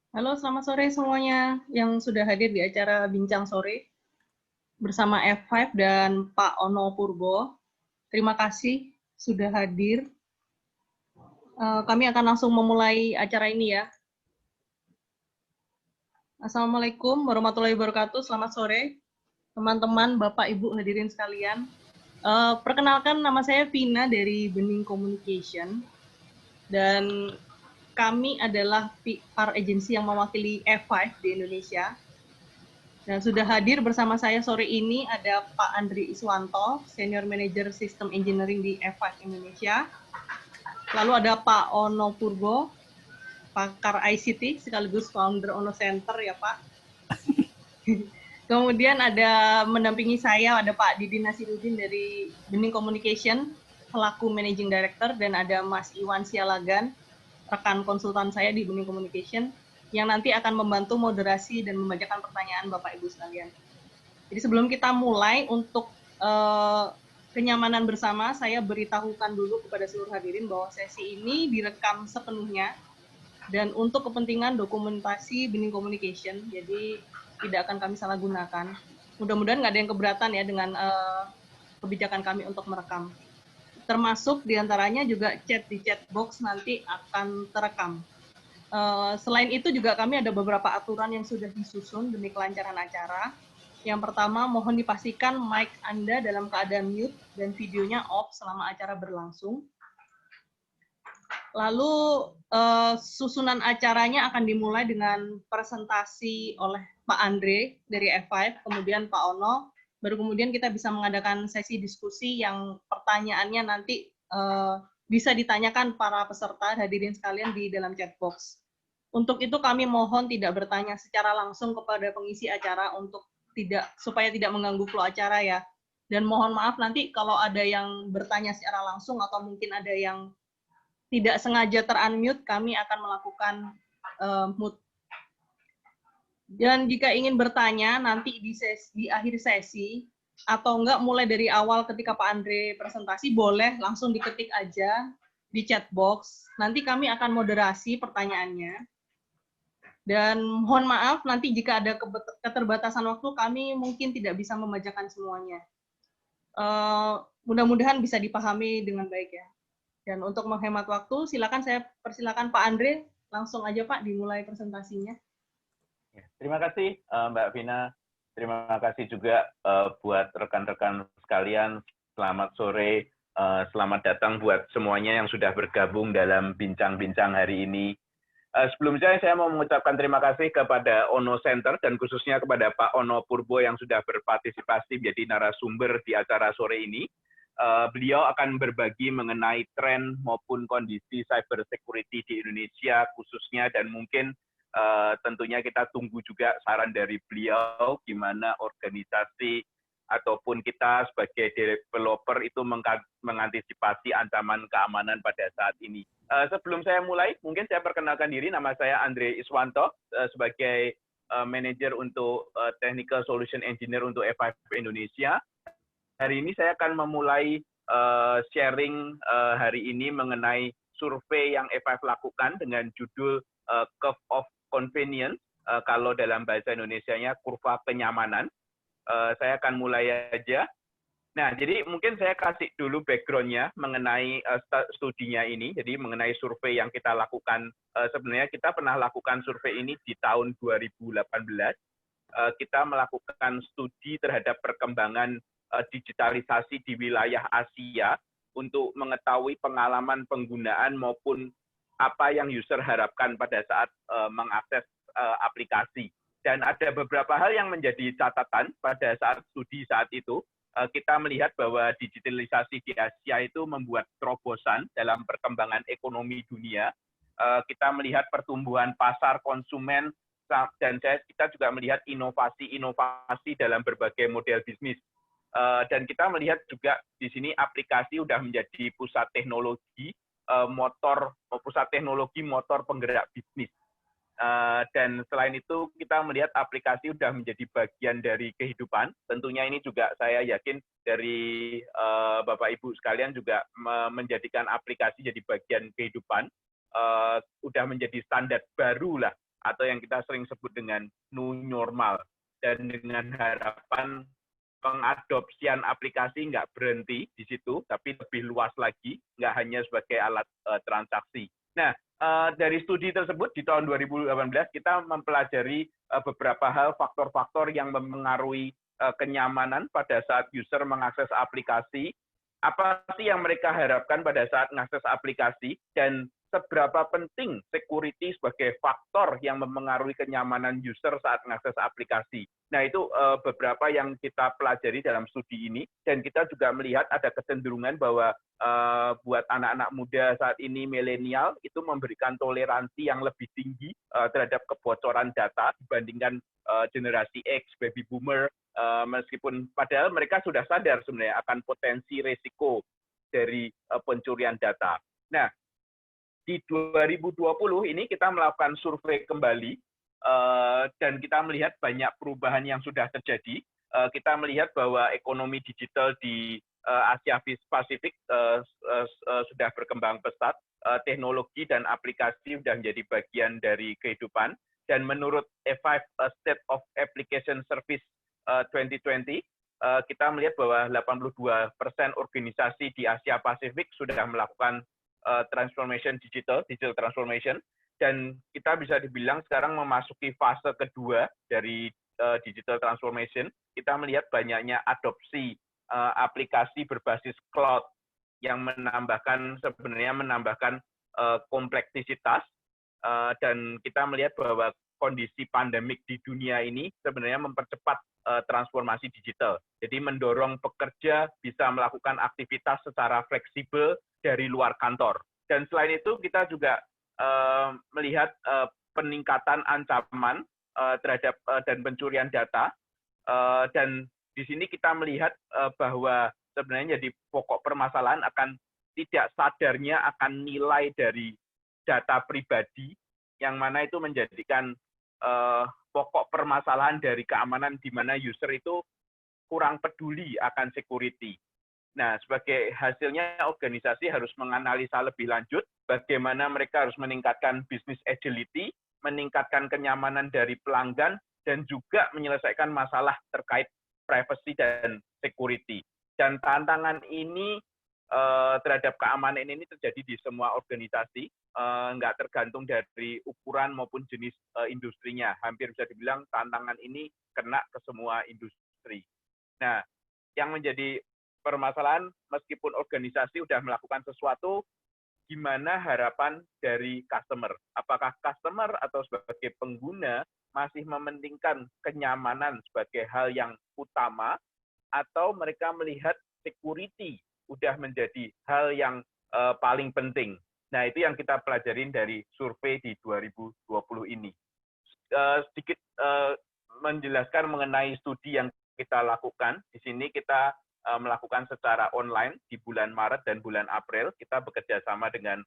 Halo, selamat sore semuanya yang sudah hadir di acara Bincang Sore bersama F5 dan Pak Ono Purbo. Terima kasih sudah hadir. Kami akan langsung memulai acara ini ya. Assalamualaikum warahmatullahi wabarakatuh. Selamat sore, teman-teman, Bapak, Ibu hadirin sekalian. Perkenalkan, nama saya Vina dari Bening Communication. Dan kami adalah PR agency yang mewakili F5 di Indonesia. Dan sudah hadir bersama saya sore ini ada Pak Andri Iswanto, Senior Manager System Engineering di F5 Indonesia. Lalu ada Pak Ono Purbo, pakar ICT sekaligus founder Ono Center ya Pak. Kemudian ada mendampingi saya ada Pak Didi Nasiruddin dari Bening Communication selaku Managing Director, dan ada Mas Iwan Sialagan, rekan konsultan saya di Bening Communication, yang nanti akan membantu moderasi dan membacakan pertanyaan Bapak Ibu sekalian. Jadi sebelum kita mulai, untuk kenyamanan bersama, saya beritahukan dulu kepada seluruh hadirin bahwa sesi ini direkam sepenuhnya dan untuk kepentingan dokumentasi Bening Communication, jadi tidak akan kami salah gunakan. Mudah-mudahan nggak ada yang keberatan ya dengan kebijakan kami untuk merekam. Termasuk diantaranya juga chat di chat box nanti akan terekam. Selain itu juga kami ada beberapa aturan yang sudah disusun demi kelancaran acara. Yang pertama, mohon dipastikan mic Anda dalam keadaan mute dan videonya off selama acara berlangsung. Lalu susunan acaranya akan dimulai dengan presentasi oleh Pak Andre dari F5, kemudian Pak Ono, baru kemudian kita bisa mengadakan sesi diskusi yang pertanyaannya nanti bisa ditanyakan para peserta hadirin sekalian di dalam chat box. Untuk itu kami mohon tidak bertanya secara langsung kepada pengisi acara supaya tidak mengganggu flow acara ya. Dan mohon maaf nanti kalau ada yang bertanya secara langsung atau mungkin ada yang tidak sengaja ter-unmute, kami akan melakukan mute. Dan jika ingin bertanya nanti di akhir sesi, atau enggak mulai dari awal ketika Pak Andre presentasi, boleh langsung diketik aja di chat box. Nanti kami akan moderasi pertanyaannya. Dan mohon maaf nanti jika ada keterbatasan waktu, kami mungkin tidak bisa membacakan semuanya. Mudah-mudahan bisa dipahami dengan baik ya. Dan untuk menghemat waktu, saya persilakan Pak Andre, langsung aja Pak dimulai presentasinya. Terima kasih Mbak Vina. Terima kasih juga buat rekan-rekan sekalian. Selamat sore, selamat datang buat semuanya yang sudah bergabung dalam bincang-bincang hari ini. Sebelumnya saya mau mengucapkan terima kasih kepada Ono Center dan khususnya kepada Pak Ono Purbo yang sudah berpartisipasi menjadi narasumber di acara sore ini. Beliau akan berbagi mengenai tren maupun kondisi cyber security di Indonesia khususnya, dan mungkin tentunya kita tunggu juga saran dari beliau gimana organisasi ataupun kita sebagai developer itu mengantisipasi ancaman keamanan pada saat ini. Sebelum saya mulai, mungkin saya perkenalkan diri, nama saya Andre Iswanto sebagai manajer untuk Technical Solution Engineer untuk F5 Indonesia. Hari ini saya akan memulai sharing hari ini mengenai survei yang F5 lakukan dengan judul Curve of Convenience, kalau dalam bahasa Indonesianya kurva kenyamanan. Saya akan mulai aja. Nah, jadi mungkin saya kasih dulu background-nya mengenai studinya ini. Jadi mengenai survei yang kita lakukan, sebenarnya kita pernah lakukan survei ini di tahun 2018. Kita melakukan studi terhadap perkembangan digitalisasi di wilayah Asia untuk mengetahui pengalaman penggunaan maupun apa yang user harapkan pada saat mengakses aplikasi. Dan ada beberapa hal yang menjadi catatan pada saat studi saat itu. Kita melihat bahwa digitalisasi di Asia itu membuat terobosan dalam perkembangan ekonomi dunia. Kita melihat pertumbuhan pasar konsumen, dan kita juga melihat inovasi-inovasi dalam berbagai model bisnis. Dan kita melihat juga di sini aplikasi sudah menjadi pusat teknologi motor penggerak bisnis. Dan selain itu kita melihat aplikasi sudah menjadi bagian dari kehidupan. Tentunya ini juga saya yakin dari Bapak Ibu sekalian juga menjadikan aplikasi jadi bagian kehidupan. Sudah menjadi standar baru lah atau yang kita sering sebut dengan new normal. Dan dengan harapan pengadopsian aplikasi nggak berhenti di situ, tapi lebih luas lagi, nggak hanya sebagai alat transaksi. Nah, dari studi tersebut di tahun 2018 kita mempelajari beberapa hal, faktor-faktor yang mempengaruhi kenyamanan pada saat user mengakses aplikasi, apa sih yang mereka harapkan pada saat mengakses aplikasi, dan seberapa penting security sebagai faktor yang mempengaruhi kenyamanan user saat mengakses aplikasi. Nah, itu beberapa yang kita pelajari dalam studi ini, dan kita juga melihat ada kecenderungan bahwa buat anak-anak muda saat ini, milenial, itu memberikan toleransi yang lebih tinggi terhadap kebocoran data dibandingkan generasi X, baby boomer, meskipun padahal mereka sudah sadar sebenarnya akan potensi resiko dari pencurian data. Nah, di 2020 ini kita melakukan survei kembali dan kita melihat banyak perubahan yang sudah terjadi. Kita melihat bahwa ekonomi digital di Asia Pasifik sudah berkembang pesat, teknologi dan aplikasi sudah menjadi bagian dari kehidupan. Dan menurut E5 State of Application Service 2020, kita melihat bahwa 82% organisasi di Asia Pasifik sudah melakukan transformation digital transformation, dan kita bisa dibilang sekarang memasuki fase kedua dari digital transformation. Kita melihat banyaknya adopsi aplikasi berbasis cloud yang sebenarnya menambahkan kompleksitas, dan kita melihat bahwa kondisi pandemik di dunia ini sebenarnya mempercepat transformasi digital. Jadi mendorong pekerja bisa melakukan aktivitas secara fleksibel dari luar kantor. Dan selain itu kita juga melihat peningkatan ancaman terhadap dan pencurian data, dan di sini kita melihat bahwa sebenarnya jadi pokok permasalahan akan tidak sadarnya akan nilai dari data pribadi, yang mana itu menjadikan pokok permasalahan dari keamanan, di mana user itu kurang peduli akan security. Nah, sebagai hasilnya organisasi harus menganalisa lebih lanjut bagaimana mereka harus meningkatkan business agility, meningkatkan kenyamanan dari pelanggan, dan juga menyelesaikan masalah terkait privacy dan security. Dan tantangan ini terhadap keamanan ini terjadi di semua organisasi, nggak tergantung dari ukuran maupun jenis industrinya. Hampir bisa dibilang tantangan ini kena ke semua industri. Nah, yang menjadi permasalahan, meskipun organisasi sudah melakukan sesuatu, gimana harapan dari customer? Apakah customer atau sebagai pengguna masih mementingkan kenyamanan sebagai hal yang utama, atau mereka melihat security udah menjadi hal yang paling penting? Nah, itu yang kita pelajarin dari survei di 2020 ini. Sedikit menjelaskan mengenai studi yang kita lakukan. Di sini kita melakukan secara online di bulan Maret dan bulan April. Kita bekerja sama dengan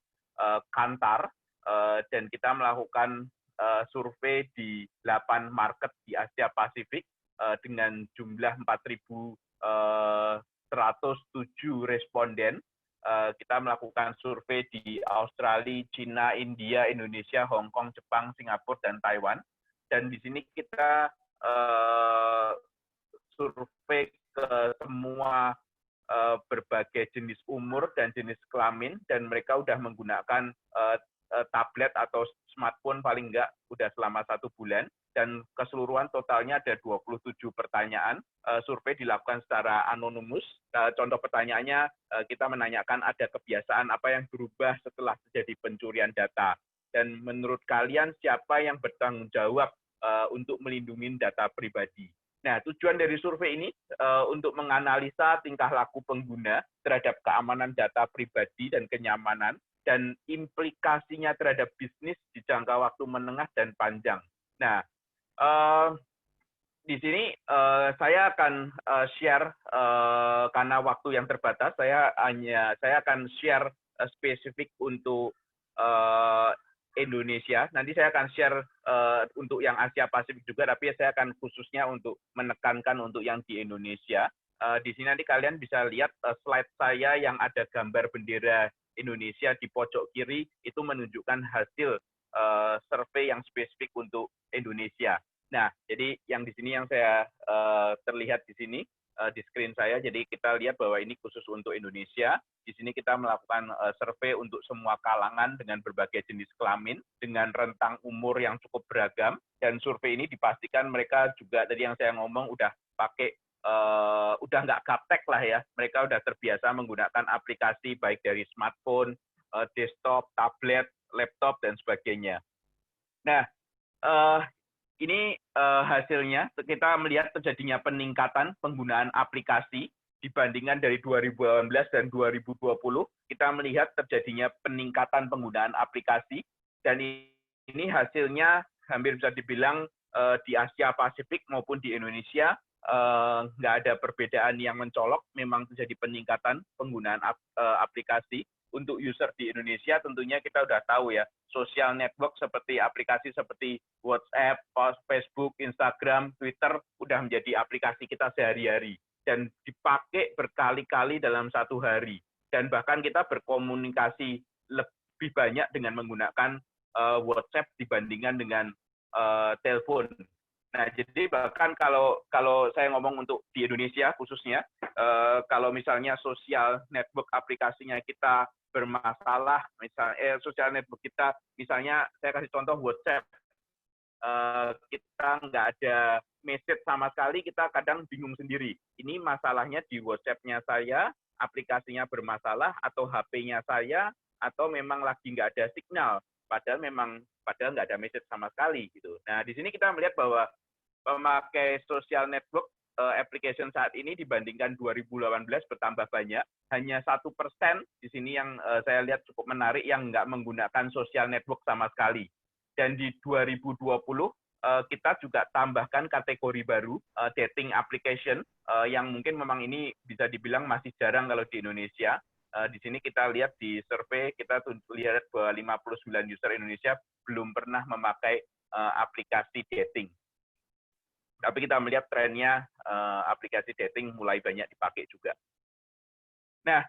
Kantar, dan kita melakukan survei di 8 market di Asia Pasifik dengan jumlah 4.107 responden. Kita melakukan survei di Australia, China, India, Indonesia, Hong Kong, Jepang, Singapura, dan Taiwan. Dan di sini kita survei ke semua berbagai jenis umur dan jenis kelamin, dan mereka sudah menggunakan tablet atau smartphone paling enggak udah selama 1 bulan, dan keseluruhan totalnya ada 27 pertanyaan. Survei dilakukan secara anonimus. Contoh pertanyaannya, kita menanyakan ada kebiasaan apa yang berubah setelah terjadi pencurian data, dan menurut kalian siapa yang bertanggung jawab untuk melindungi data pribadi. Nah, tujuan dari survei ini untuk menganalisa tingkah laku pengguna terhadap keamanan data pribadi dan kenyamanan, dan implikasinya terhadap bisnis di jangka waktu menengah dan panjang. Nah, di sini saya akan share, karena waktu yang terbatas, saya akan share spesifik untuk Indonesia. Nanti saya akan share untuk yang Asia Pasifik juga, tapi saya akan khususnya untuk menekankan untuk yang di Indonesia. Di sini nanti kalian bisa lihat slide saya yang ada gambar bendera Indonesia di pojok kiri, itu menunjukkan hasil survei yang spesifik untuk Indonesia. Nah, jadi yang di sini yang saya terlihat di sini di screen saya, jadi kita lihat bahwa ini khusus untuk Indonesia. Di sini kita melakukan survei untuk semua kalangan dengan berbagai jenis kelamin, dengan rentang umur yang cukup beragam, dan survei ini dipastikan mereka juga, tadi yang saya ngomong, udah pakai, udah nggak gaptek lah ya, mereka udah terbiasa menggunakan aplikasi baik dari smartphone, desktop, tablet, laptop, dan sebagainya. Nah, ini hasilnya, kita melihat terjadinya peningkatan penggunaan aplikasi dibandingkan dari 2018 dan 2020. Kita melihat terjadinya peningkatan penggunaan aplikasi, dan ini hasilnya hampir bisa dibilang di Asia Pasifik maupun di Indonesia nggak ada perbedaan yang mencolok, memang terjadi peningkatan penggunaan aplikasi. Untuk user di Indonesia tentunya kita udah tahu ya, social network seperti aplikasi seperti WhatsApp, Facebook, Instagram, Twitter udah menjadi aplikasi kita sehari-hari dan dipakai berkali-kali dalam satu hari. Dan bahkan kita berkomunikasi lebih banyak dengan menggunakan WhatsApp dibandingkan dengan telepon. Nah, jadi bahkan kalau saya ngomong untuk di Indonesia khususnya, kalau misalnya social network aplikasinya kita bermasalah, misalnya social network kita, misalnya saya kasih contoh WhatsApp, kita nggak ada message sama sekali, kita kadang bingung sendiri. Ini masalahnya di WhatsApp-nya saya, aplikasinya bermasalah, atau HP-nya saya, atau memang lagi nggak ada signal, padahal nggak ada message sama sekali gitu. Nah, di sini kita melihat bahwa pemakai social network application saat ini dibandingkan 2018 bertambah banyak. Hanya 1% di sini yang saya lihat cukup menarik yang nggak menggunakan social network sama sekali. Dan di 2020 kita juga tambahkan kategori baru, dating application, yang mungkin memang ini bisa dibilang masih jarang kalau di Indonesia. Di sini kita lihat di survei, kita lihat bahwa 59 user Indonesia belum pernah memakai aplikasi dating. Tapi kita melihat trennya aplikasi dating mulai banyak dipakai juga. Nah,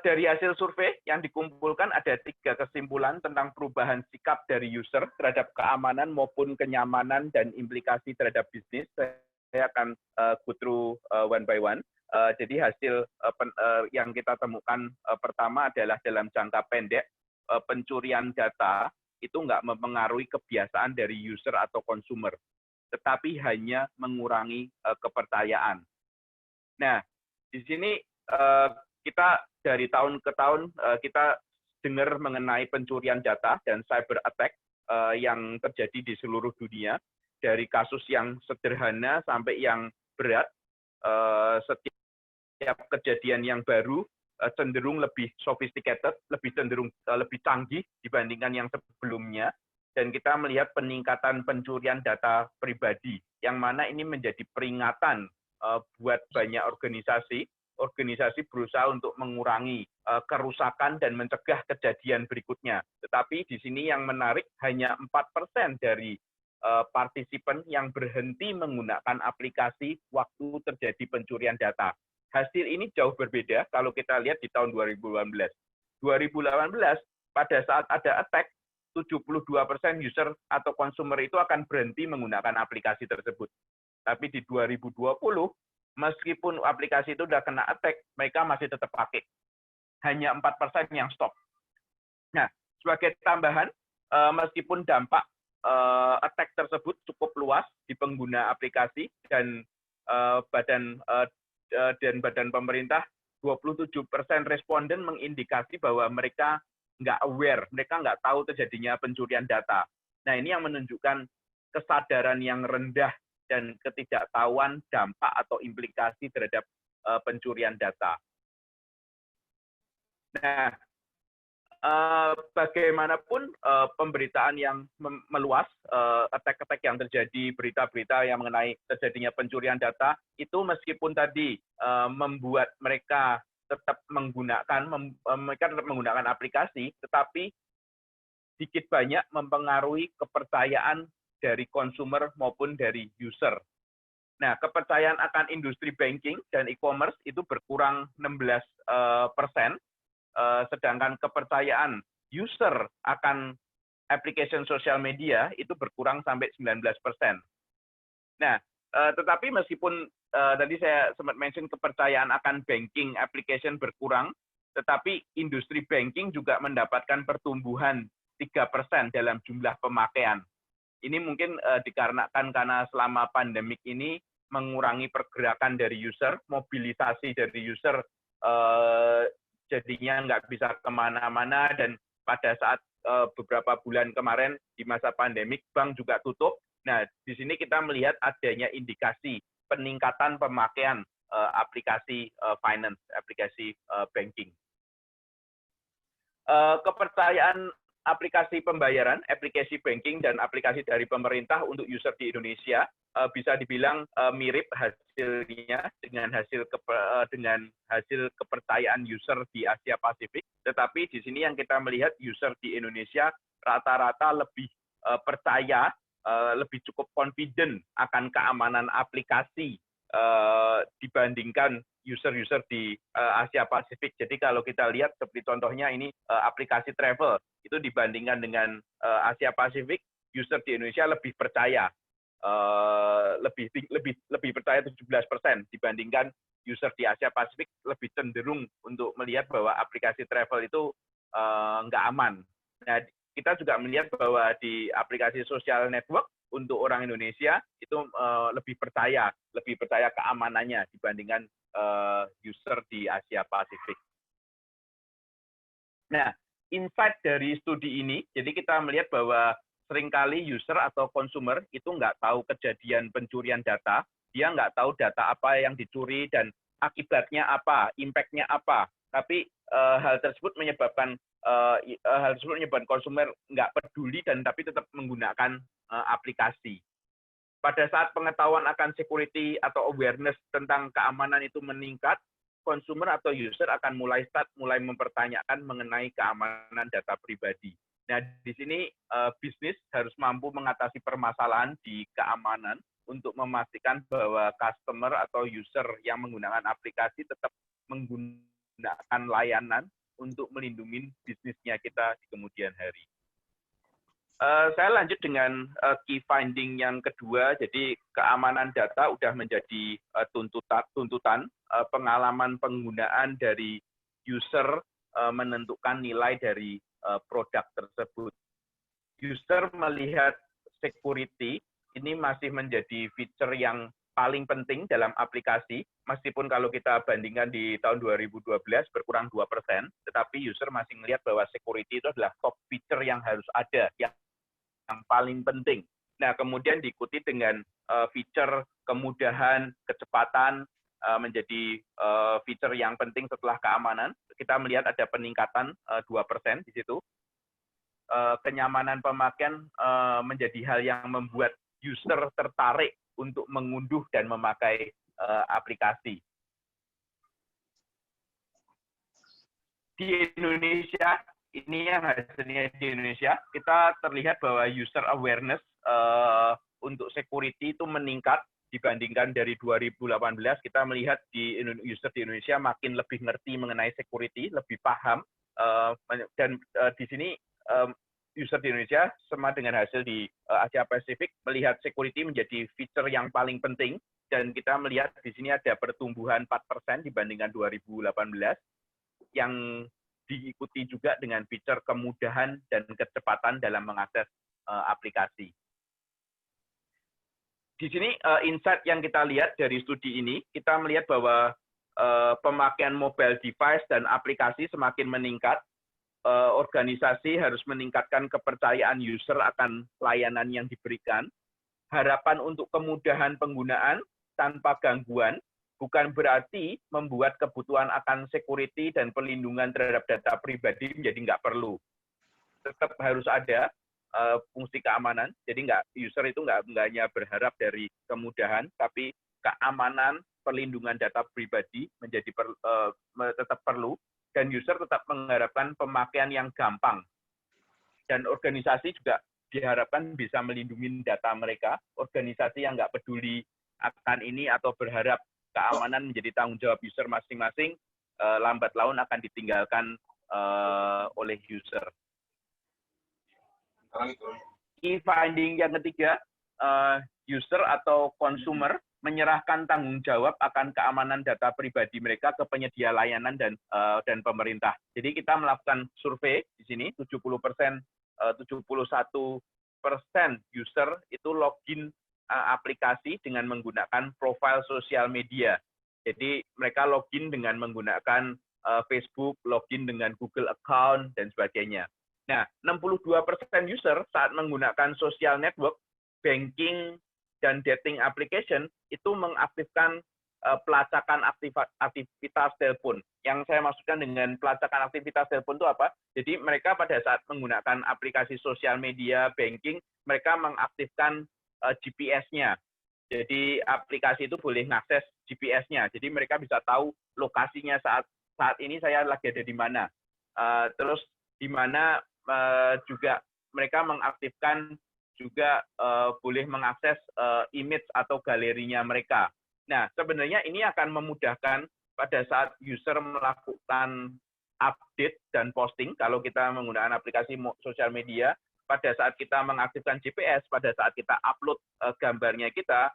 dari hasil survei yang dikumpulkan ada 3 kesimpulan tentang perubahan sikap dari user terhadap keamanan maupun kenyamanan dan implikasi terhadap bisnis. Saya akan go through one by one. Jadi hasil yang kita temukan pertama adalah dalam jangka pendek, pencurian data itu nggak mempengaruhi kebiasaan dari user atau konsumer, tetapi hanya mengurangi kepercayaan. Nah, di sini kita dari tahun ke tahun kita dengar mengenai pencurian data dan cyber attack yang terjadi di seluruh dunia, dari kasus yang sederhana sampai yang berat. Setiap kejadian yang baru cenderung lebih sophisticated, lebih canggih dibandingkan yang sebelumnya. Dan kita melihat peningkatan pencurian data pribadi, yang mana ini menjadi peringatan buat banyak organisasi berusaha untuk mengurangi kerusakan dan mencegah kejadian berikutnya. Tetapi di sini yang menarik, hanya 4% dari partisipan yang berhenti menggunakan aplikasi waktu terjadi pencurian data. Hasil ini jauh berbeda kalau kita lihat di tahun 2018. 2018, pada saat ada attack, 72% user atau konsumer itu akan berhenti menggunakan aplikasi tersebut. Tapi di 2020, meskipun aplikasi itu sudah kena attack, mereka masih tetap pakai. Hanya 4% yang stop. Nah, sebagai tambahan, meskipun dampak attack tersebut cukup luas di pengguna aplikasi dan badan pemerintah, 27% responden mengindikasi bahwa mereka nggak aware, mereka nggak tahu terjadinya pencurian data. Nah, ini yang menunjukkan kesadaran yang rendah dan ketidaktahuan dampak atau implikasi terhadap pencurian data. Nah, bagaimanapun pemberitaan yang meluas, attack-attack yang terjadi, berita-berita yang mengenai terjadinya pencurian data, itu meskipun tadi membuat mereka tetap menggunakan aplikasi, tetapi sedikit banyak mempengaruhi kepercayaan dari konsumer maupun dari user. Nah, kepercayaan akan industri banking dan e-commerce itu berkurang 16%, sedangkan kepercayaan user akan application sosial media itu berkurang sampai 19%. Nah, tetapi meskipun tadi saya sempat mention kepercayaan akan banking application berkurang, tetapi industri banking juga mendapatkan pertumbuhan 3% dalam jumlah pemakaian. Ini mungkin dikarenakan karena selama pandemik ini mengurangi pergerakan dari user, mobilisasi dari user jadinya nggak bisa kemana-mana, dan pada saat beberapa bulan kemarin di masa pandemik, bank juga tutup. Nah, di sini kita melihat adanya indikasi peningkatan pemakaian aplikasi finance, aplikasi banking. Kepercayaan aplikasi pembayaran, aplikasi banking, dan aplikasi dari pemerintah untuk user di Indonesia bisa dibilang mirip hasilnya dengan hasil kepercayaan user di Asia Pasifik. Tetapi di sini yang kita melihat user di Indonesia rata-rata lebih percaya, lebih cukup confident akan keamanan aplikasi dibandingkan user-user di Asia Pasifik. Jadi kalau kita lihat seperti contohnya ini aplikasi travel, itu dibandingkan dengan Asia Pasifik, user di Indonesia lebih percaya, lebih percaya 17% dibandingkan user di Asia Pasifik lebih cenderung untuk melihat bahwa aplikasi travel itu nggak aman. Nah, kita juga melihat bahwa di aplikasi social network untuk orang Indonesia itu lebih percaya keamanannya dibandingkan user di Asia Pasifik. Nah, insight dari studi ini, jadi kita melihat bahwa seringkali user atau consumer itu nggak tahu kejadian pencurian data, dia nggak tahu data apa yang dicuri dan akibatnya apa, impact-nya apa. Tapi hal tersebut menyebabkan konsumer nggak peduli dan tapi tetap menggunakan aplikasi. Pada saat pengetahuan akan security atau awareness tentang keamanan itu meningkat, consumer atau user akan mulai mempertanyakan mengenai keamanan data pribadi. Nah, di sini bisnis harus mampu mengatasi permasalahan di keamanan untuk memastikan bahwa customer atau user yang menggunakan aplikasi tetap menggunakan layanan untuk melindungi bisnisnya kita di kemudian hari. Saya lanjut dengan key finding yang kedua. Jadi keamanan data sudah menjadi tuntutan. Pengalaman penggunaan dari user menentukan nilai dari produk tersebut. User melihat security ini masih menjadi feature yang paling penting dalam aplikasi, meskipun kalau kita bandingkan di tahun 2012 berkurang 2%, tetapi user masih melihat bahwa security itu adalah top feature yang harus ada, yang paling penting. Nah, kemudian diikuti dengan feature kemudahan, kecepatan menjadi feature yang penting setelah keamanan. Kita melihat ada peningkatan 2% di situ. Kenyamanan pemakaian menjadi hal yang membuat user tertarik untuk mengunduh dan memakai aplikasi. Di Indonesia, ini yang hasilnya di Indonesia, kita terlihat bahwa user awareness untuk security itu meningkat dibandingkan dari 2018. Kita melihat user di Indonesia makin lebih ngerti mengenai security, lebih paham, dan di sini user di Indonesia sama dengan hasil di Asia Pasifik melihat security menjadi feature yang paling penting, dan kita melihat di sini ada pertumbuhan 4% dibandingkan 2018 yang diikuti juga dengan fitur kemudahan dan kecepatan dalam mengakses aplikasi. Di sini insight yang kita lihat dari studi ini, kita melihat bahwa pemakaian mobile device dan aplikasi semakin meningkat. Organisasi harus meningkatkan kepercayaan user akan layanan yang diberikan. Harapan untuk kemudahan penggunaan tanpa gangguan bukan berarti membuat kebutuhan akan security dan perlindungan terhadap data pribadi menjadi nggak perlu. Tetap harus ada fungsi keamanan, jadi user itu nggak hanya berharap dari kemudahan, tapi keamanan, perlindungan data pribadi menjadi tetap perlu, dan user tetap mengharapkan pemakaian yang gampang. Dan organisasi juga diharapkan bisa melindungi data mereka. Organisasi yang nggak peduli akan ini atau berharap keamanan menjadi tanggung jawab user masing-masing, lambat laun akan ditinggalkan oleh user. Key finding yang ketiga, user atau consumer menyerahkan tanggung jawab akan keamanan data pribadi mereka ke penyedia layanan dan pemerintah. Jadi kita melakukan survei di sini, 71% user itu login aplikasi dengan menggunakan profil sosial media. Jadi mereka login dengan menggunakan Facebook, login dengan Google account, dan sebagainya. Nah, 62% user saat menggunakan social network, banking, dan dating application itu mengaktifkan pelacakan aktivitas telepon. Yang saya maksudkan dengan pelacakan aktivitas telepon itu apa? Jadi mereka pada saat menggunakan aplikasi sosial media, banking, mereka mengaktifkan GPS-nya. Jadi aplikasi itu boleh mengakses GPS-nya. Jadi mereka bisa tahu lokasinya saat ini saya lagi ada di mana. Terus di mana juga mereka mengaktifkan juga boleh mengakses image atau galerinya mereka. Nah, sebenarnya ini akan memudahkan pada saat user melakukan update dan posting, kalau kita menggunakan aplikasi sosial media, pada saat kita mengaktifkan GPS, pada saat kita upload gambarnya kita,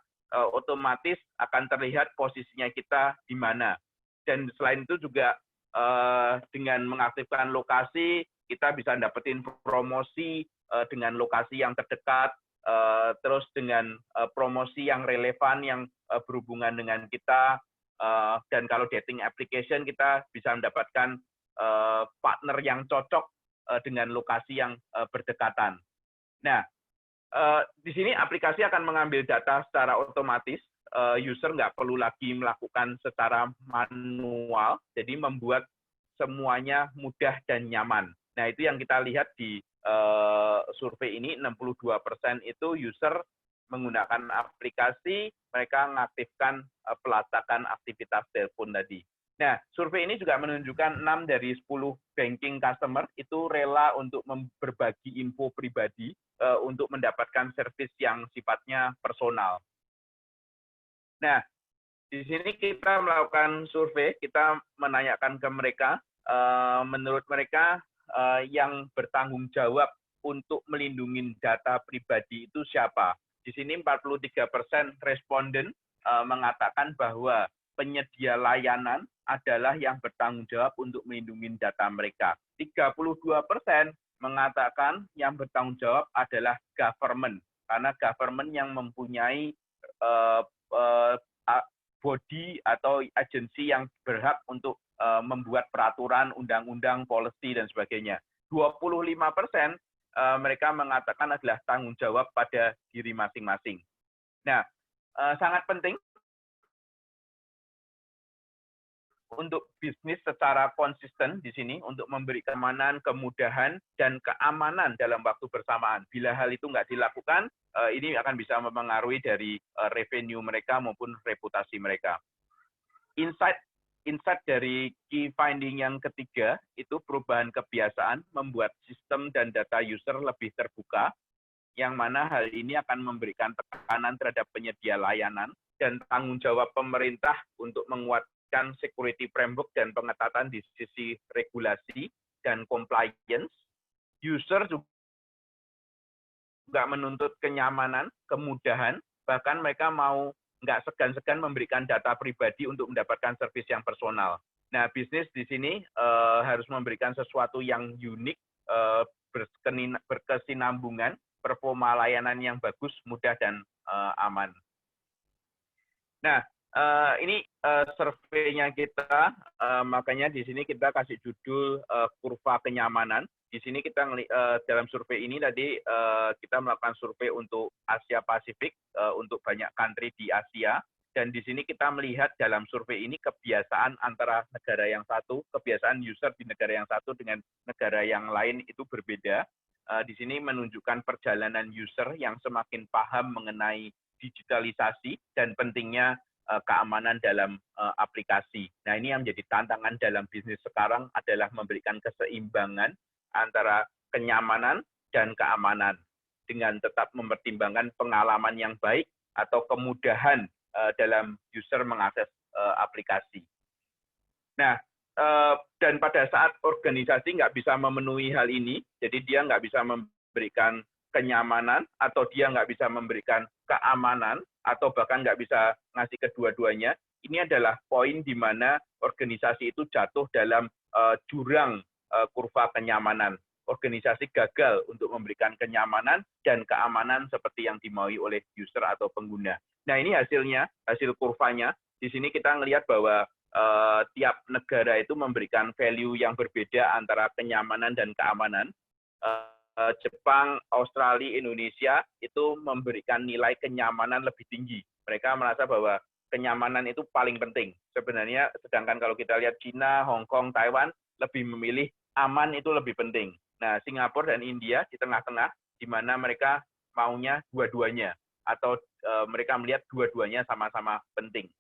otomatis akan terlihat posisinya kita di mana. Dan selain itu juga dengan mengaktifkan lokasi, kita bisa dapetin promosi dengan lokasi yang terdekat, terus dengan promosi yang relevan yang berhubungan dengan kita, dan kalau dating application kita bisa mendapatkan partner yang cocok dengan lokasi yang berdekatan. Nah, di sini aplikasi akan mengambil data secara otomatis, user nggak perlu lagi melakukan secara manual, jadi membuat semuanya mudah dan nyaman. Nah, itu yang kita lihat di survei ini, 62% itu user menggunakan aplikasi, mereka mengaktifkan pelacakan aktivitas telepon tadi. Nah, survei ini juga menunjukkan 6 dari 10 banking customer itu rela untuk berbagi info pribadi untuk mendapatkan servis yang sifatnya personal. Nah, di sini kita melakukan survei, kita menanyakan ke mereka, menurut mereka yang bertanggung jawab untuk melindungi data pribadi itu siapa? Di sini 43% responden mengatakan bahwa penyedia layanan adalah yang bertanggung jawab untuk melindungi data mereka. 32% mengatakan yang bertanggung jawab adalah government, karena government yang mempunyai body atau agensi yang berhak untuk membuat peraturan, undang-undang, policy, dan sebagainya. 25% mereka mengatakan adalah tanggung jawab pada diri masing-masing. Nah, sangat penting untuk bisnis secara konsisten di sini untuk memberi keamanan, kemudahan, dan keamanan dalam waktu bersamaan. Bila hal itu nggak dilakukan, ini akan bisa mempengaruhi dari revenue mereka maupun reputasi mereka. Insight dari key finding yang ketiga itu perubahan kebiasaan membuat sistem dan data user lebih terbuka, yang mana hal ini akan memberikan tekanan terhadap penyedia layanan dan tanggung jawab pemerintah untuk menguatkan security framework dan pengetatan di sisi regulasi dan compliance. User juga menuntut kenyamanan, kemudahan, bahkan mereka mau nggak segan-segan memberikan data pribadi untuk mendapatkan servis yang personal. Nah, bisnis di sini harus memberikan sesuatu yang unik, berkesinambungan, performa layanan yang bagus, mudah, dan aman. Nah, ini surveinya kita, makanya di sini kita kasih judul kurva kenyamanan. Di sini kita dalam survei ini tadi kita melakukan survei untuk Asia Pasifik, untuk banyak country di Asia, dan di sini kita melihat dalam survei ini kebiasaan antara negara yang satu, kebiasaan user di negara yang satu dengan negara yang lain itu berbeda. Di sini menunjukkan perjalanan user yang semakin paham mengenai digitalisasi dan pentingnya keamanan dalam aplikasi. Nah, ini yang menjadi tantangan dalam bisnis sekarang adalah memberikan keseimbangan antara kenyamanan dan keamanan dengan tetap mempertimbangkan pengalaman yang baik atau kemudahan dalam user mengakses aplikasi. Nah, dan pada saat organisasi nggak bisa memenuhi hal ini, jadi dia nggak bisa memberikan kenyamanan, atau dia nggak bisa memberikan keamanan, atau bahkan nggak bisa ngasih kedua-duanya, ini adalah poin di mana organisasi itu jatuh dalam jurang kurva kenyamanan. Organisasi gagal untuk memberikan kenyamanan dan keamanan seperti yang dimaui oleh user atau pengguna. Nah, ini hasilnya, hasil kurvanya. Di sini kita melihat bahwa tiap negara itu memberikan value yang berbeda antara kenyamanan dan keamanan. Jepang, Australia, Indonesia itu memberikan nilai kenyamanan lebih tinggi. Mereka merasa bahwa kenyamanan itu paling penting. Sebenarnya, sedangkan kalau kita lihat China, Hong Kong, Taiwan, lebih memilih aman itu lebih penting. Nah, Singapura dan India di tengah-tengah, di mana mereka maunya dua-duanya, atau mereka melihat dua-duanya sama-sama penting.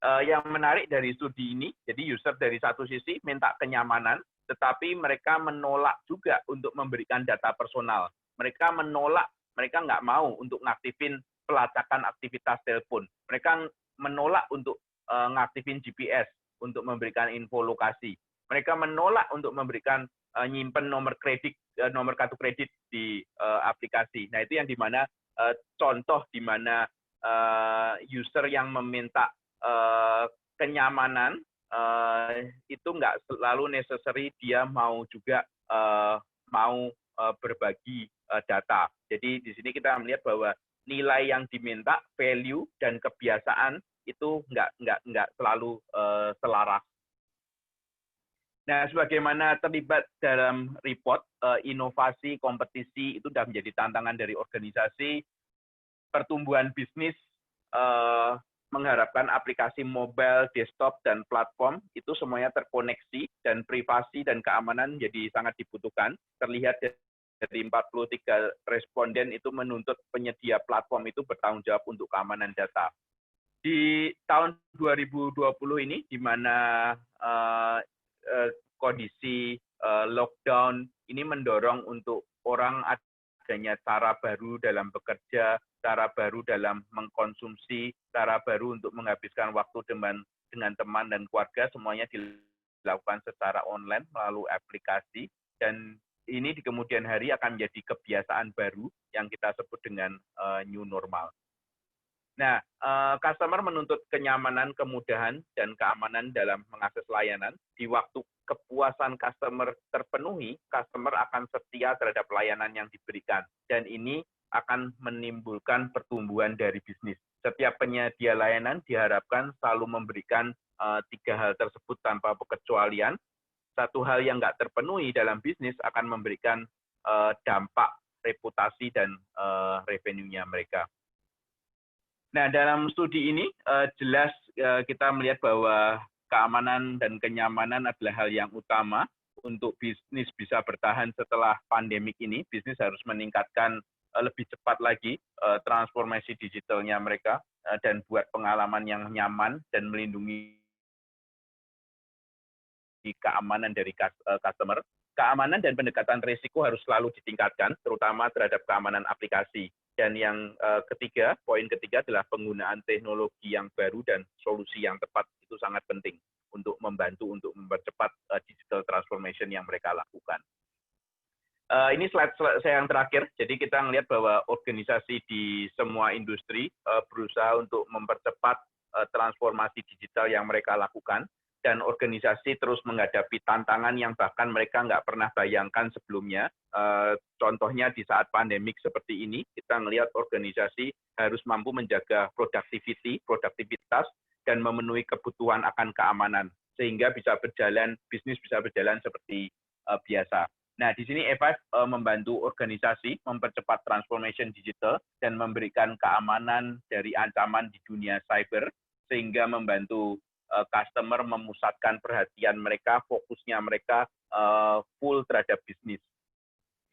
Yang menarik dari studi ini, jadi user dari satu sisi minta kenyamanan, tetapi mereka menolak juga untuk memberikan data personal. Mereka menolak, mereka nggak mau untuk ngaktifin pelacakan aktivitas telepon. Mereka menolak untuk ngaktifin GPS, untuk memberikan info lokasi. Mereka menolak untuk memberikan nyimpen nomor kredit, nomor kartu kredit di aplikasi. Nah, itu yang dimana contoh di mana user yang meminta kenyamanan itu nggak selalu necessary dia mau juga mau berbagi data. Jadi di sini kita melihat bahwa nilai yang diminta, value dan kebiasaan itu nggak selalu selaras. Nah, sebagaimana terlibat dalam report, inovasi, kompetisi itu sudah menjadi tantangan dari organisasi. Pertumbuhan bisnis mengharapkan aplikasi mobile, desktop, dan platform itu semuanya terkoneksi, dan privasi dan keamanan jadi sangat dibutuhkan. Terlihat dari 43 responden itu menuntut penyedia platform itu bertanggung jawab untuk keamanan data. Di tahun 2020 ini, di mana kondisi lockdown ini mendorong untuk orang adanya cara baru dalam bekerja, cara baru dalam mengkonsumsi, cara baru untuk menghabiskan waktu dengan teman dan keluarga, semuanya dilakukan secara online melalui aplikasi, dan ini di kemudian hari akan menjadi kebiasaan baru yang kita sebut dengan new normal. Nah, customer menuntut kenyamanan, kemudahan, dan keamanan dalam mengakses layanan. Di waktu kepuasan customer terpenuhi, customer akan setia terhadap layanan yang diberikan. Dan ini akan menimbulkan pertumbuhan dari bisnis. Setiap penyedia layanan diharapkan selalu memberikan 3 hal tersebut tanpa pengecualian. Satu hal yang nggak terpenuhi dalam bisnis akan memberikan dampak reputasi dan revenue-nya mereka. Nah, dalam studi ini jelas kita melihat bahwa keamanan dan kenyamanan adalah hal yang utama untuk bisnis bisa bertahan setelah pandemik ini. Bisnis harus meningkatkan lebih cepat lagi transformasi digitalnya mereka dan buat pengalaman yang nyaman dan melindungi keamanan dari customer. Keamanan dan pendekatan risiko harus selalu ditingkatkan, terutama terhadap keamanan aplikasi. Dan yang ketiga, poin ketiga adalah penggunaan teknologi yang baru dan solusi yang tepat itu sangat penting untuk membantu untuk mempercepat digital transformation yang mereka lakukan. Ini slide saya yang terakhir. Jadi kita melihat bahwa organisasi di semua industri berusaha untuk mempercepat transformasi digital yang mereka lakukan, dan organisasi terus menghadapi tantangan yang bahkan mereka nggak pernah bayangkan sebelumnya. Contohnya di saat pandemik seperti ini, kita melihat organisasi harus mampu menjaga produktivitas, dan memenuhi kebutuhan akan keamanan, sehingga bisa berjalan, bisnis bisa berjalan seperti biasa. Nah, di sini E5 membantu organisasi mempercepat transformation digital dan memberikan keamanan dari ancaman di dunia cyber, sehingga membantu customer memusatkan perhatian mereka, fokusnya mereka full terhadap bisnis.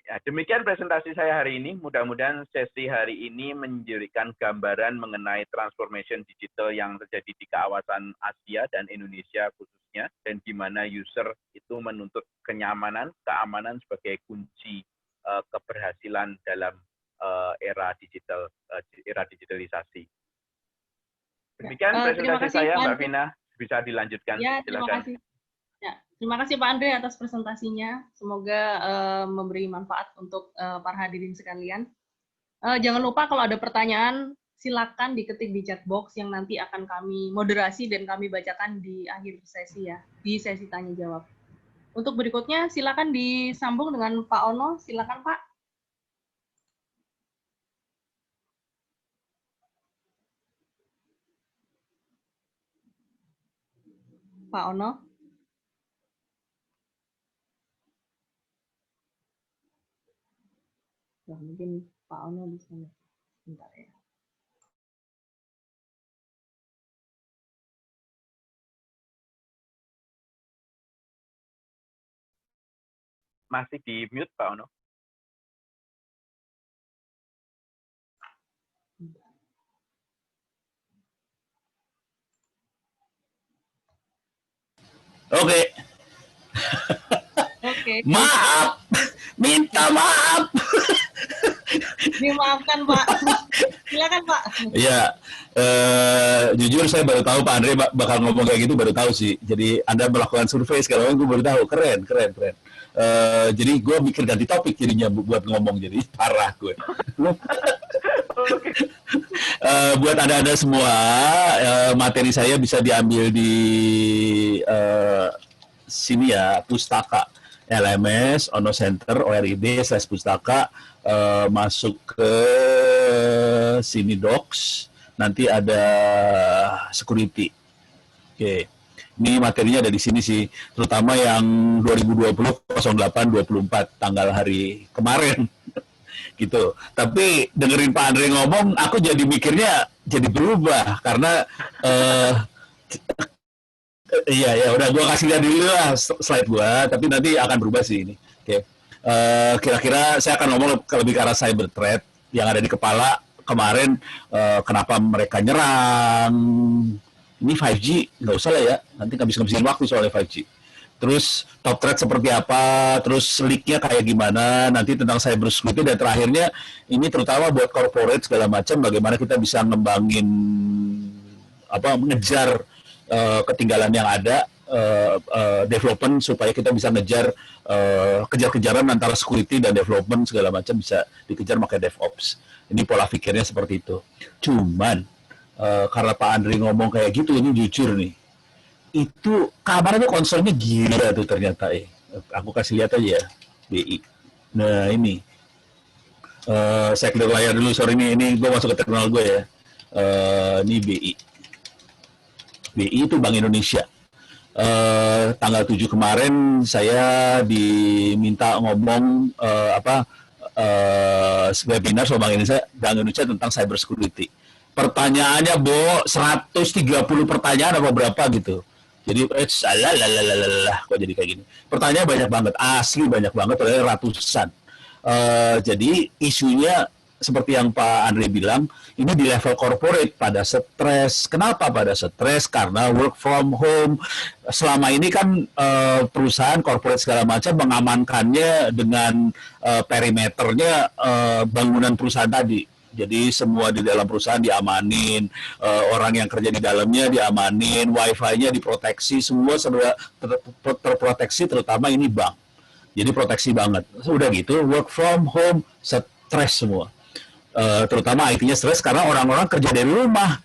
Ya, demikian presentasi saya hari ini. Mudah-mudahan sesi hari ini memberikan gambaran mengenai transformation digital yang terjadi di kawasan Asia dan Indonesia khususnya, dan di mana user itu menuntut kenyamanan, keamanan sebagai kunci keberhasilan dalam era digitalisasi. Demikian presentasi saya, Mbak Vina. Bisa dilanjutkan. Ya, terima kasih. Ya, Terima kasih Pak Andre atas presentasinya. Semoga memberi manfaat untuk para hadirin sekalian. Jangan lupa kalau ada pertanyaan, silakan diketik di chat box yang nanti akan kami moderasi dan kami bacakan di akhir sesi ya, di sesi tanya jawab. Untuk berikutnya silakan disambung dengan Pak Ono, silakan Pak. Pak Ono. Mungkin Pak Ono bisa. Bentar ya. Masih di mute Pak Ono. Oke. Maaf, minta maaf. Dimaafkan Pak. Silakan Pak. Ya, jujur saya baru tahu Pak Andre bakal ngomong kayak gitu, baru tahu sih. Jadi Anda melakukan survei sekarang, gue baru tahu. Keren. Jadi gue mikir ganti topik jadinya buat ngomong, jadi parah gue. Buat Anda semua, materi saya bisa diambil di sini ya, Pustaka LMS Ono Center ORID/Pustaka, masuk ke sini Docs, nanti ada security. Oke. Ini materinya ada di sini sih, terutama yang 2020-08-24 tanggal hari kemarin. Gitu. Tapi dengerin Pak Andre ngomong, aku jadi mikirnya jadi berubah karena iya udah gue kasih lihat dulu lah slide gue, tapi nanti akan berubah sih ini. Oke. Kira-kira saya akan ngomong lebih ke arah cyber threat yang ada di kepala kemarin, kenapa mereka nyerang. Ini 5G nggak usah lah ya, nanti ngabisin waktu soalnya 5G. Terus top threat seperti apa, terus leak-nya kayak gimana, nanti tentang cyber security, dan terakhirnya ini terutama buat corporate segala macam, bagaimana kita bisa ngembangin mengejar ketinggalan yang ada, development supaya kita bisa ngejar kejar-kejaran antara security dan development segala macam bisa dikejar pakai DevOps. Ini pola pikirnya seperti itu. Cuman karena Pak Andre ngomong kayak gitu, ini jujur nih, itu kabarnya konsolnya gila tuh ternyata. Aku kasih lihat aja ya, BI. Nah ini, saya clear layar dulu, sorry ini gue masuk ke terminal gue ya. Ini BI. BI itu Bank Indonesia. Tanggal 7 kemarin saya diminta ngomong webinar sama Bank Indonesia tentang cyber security. Pertanyaannya, Bo, 130 pertanyaan apa berapa gitu. Jadi, kok jadi kayak gini. Pertanyaan banyak banget, asli banyak banget, ratusan. Jadi, isunya seperti yang Pak Andre bilang, ini di level corporate pada stres. Kenapa pada stres? Karena work from home. Selama ini kan perusahaan corporate segala macam mengamankannya dengan perimeternya bangunan perusahaan tadi. Jadi semua di dalam perusahaan diamanin, orang yang kerja di dalamnya diamanin, wifi-nya diproteksi, semua terproteksi, terutama ini bank. Jadi proteksi banget. Udah gitu, work from home, stres semua. Terutama IT-nya stres karena orang-orang kerja dari rumah.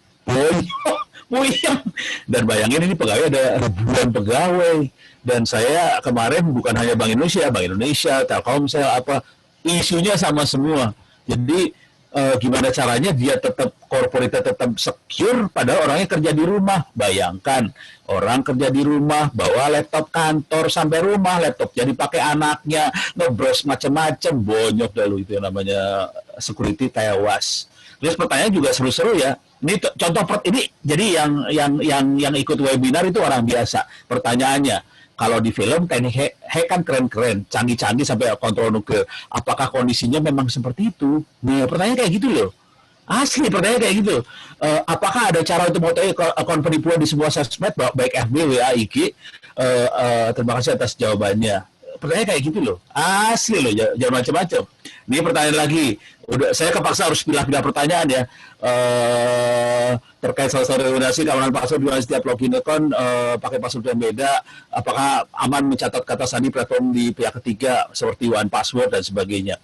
Puyeng. Dan bayangin ini pegawai ada ribuan pegawai. Dan saya kemarin bukan hanya Bank Indonesia, Telkomsel, isunya sama semua. Jadi gimana caranya dia tetap corporate tetap secure padahal orangnya kerja di rumah. Bayangkan orang kerja di rumah bawa laptop kantor sampai rumah, laptopnya dipakai anaknya, nge-browse macam-macam, bonyok dah lu, itu yang namanya security tewas. Terus pertanyaan juga seru-seru ya. Ini contoh ini jadi yang ikut webinar itu orang biasa. Pertanyaannya, kalau di film teknik hack kan keren-keren, canggih-canggih sampai kontrol nuklir. Apakah kondisinya memang seperti itu? Nah, pertanyaan kayak gitu loh. Asli pertanyaan kayak gitu. Apakah ada cara untuk mengetahui akun penipuan di sebuah sosmed, baik FB, WA, IG? Terima kasih atas jawabannya. pertanyaan kayak gitu loh, asli loh, jangan macam-macam. Ini pertanyaan lagi, udah saya kepaksa harus pilih-pilih pertanyaan ya. Terkait salah satu rekomendasi keamanan password di mana setiap login account pakai password yang beda, apakah aman mencatat kata sandi platform di pihak ketiga seperti One Password dan sebagainya.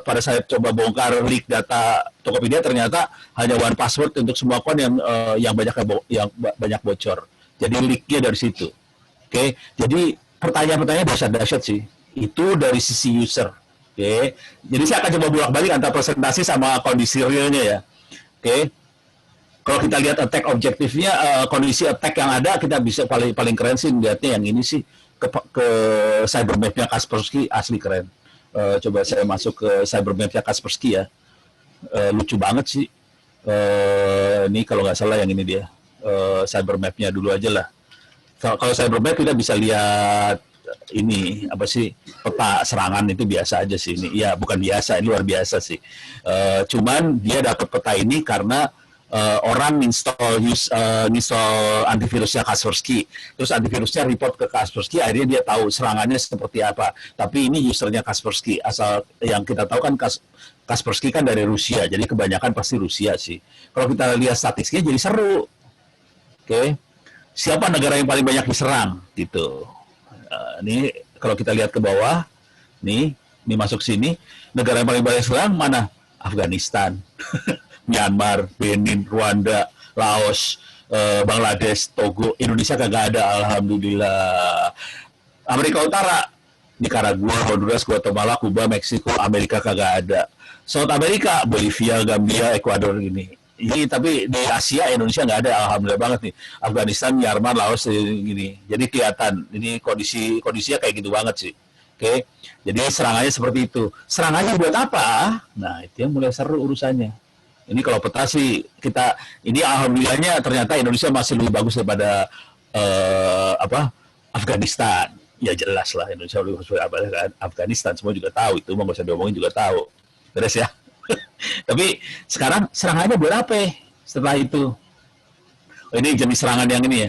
Pada saat coba bongkar leak data Tokopedia, ternyata hanya One Password untuk semua akun yang banyak bocor. Jadi leaknya dari situ. Oke, jadi pertanyaan-pertanyaan dahsyat sih. Itu dari sisi user. Oke, jadi saya akan coba bolak-balik antara presentasi sama kondisi realnya ya. Oke, kalau kita lihat attack objektifnya, kondisi attack yang ada, kita bisa paling keren sih lihatnya yang ini sih, ke cybermap-nya Kaspersky, asli keren. Coba saya masuk ke cybermap-nya Kaspersky ya. Lucu banget sih. Ini kalau nggak salah yang ini dia. Cybermap-nya dulu aja lah. Kalau cybermap kita bisa lihat ini apa sih, peta serangan itu biasa aja sih ini. Ya bukan biasa, ini luar biasa sih. Cuman dia dapat peta ini karena orang install antivirusnya Kaspersky, terus antivirusnya report ke Kaspersky, akhirnya dia tahu serangannya seperti apa. Tapi ini usernya Kaspersky, asal yang kita tahu kan Kaspersky kan dari Rusia, jadi kebanyakan pasti Rusia sih. Kalau kita lihat statistiknya jadi seru. Oke, siapa negara yang paling banyak diserang gitu. Ini kalau kita lihat ke bawah, nih masuk sini, negara yang paling banyak diserang mana? Afghanistan, Myanmar, Benin, Rwanda, Laos, Bangladesh, Togo. Indonesia kagak ada, alhamdulillah. Amerika Utara, Nicaragua, Honduras, Guatemala, Kuba, Meksiko, Amerika kagak ada. South America, Bolivia, Gambia, Ekuador ini. Ini tapi di Asia Indonesia nggak ada, alhamdulillah banget nih. Afghanistan, Myanmar, Laos gini. Jadi kelihatan ini kondisinya kayak gitu banget sih. Oke. Jadi serangannya seperti itu. Serangannya buat apa? Nah, itu yang mulai seru urusannya. Ini kalau peta sih kita ini alhamdulillahnya ternyata Indonesia masih lebih bagus daripada Afghanistan. Ya jelas lah Indonesia lebih bagus daripada Afghanistan, semua juga tahu itu, mau nggak usah diomongin juga tahu. Beres ya. Tapi sekarang serangannya buat apa setelah itu? Ini jenis serangan yang ini ya.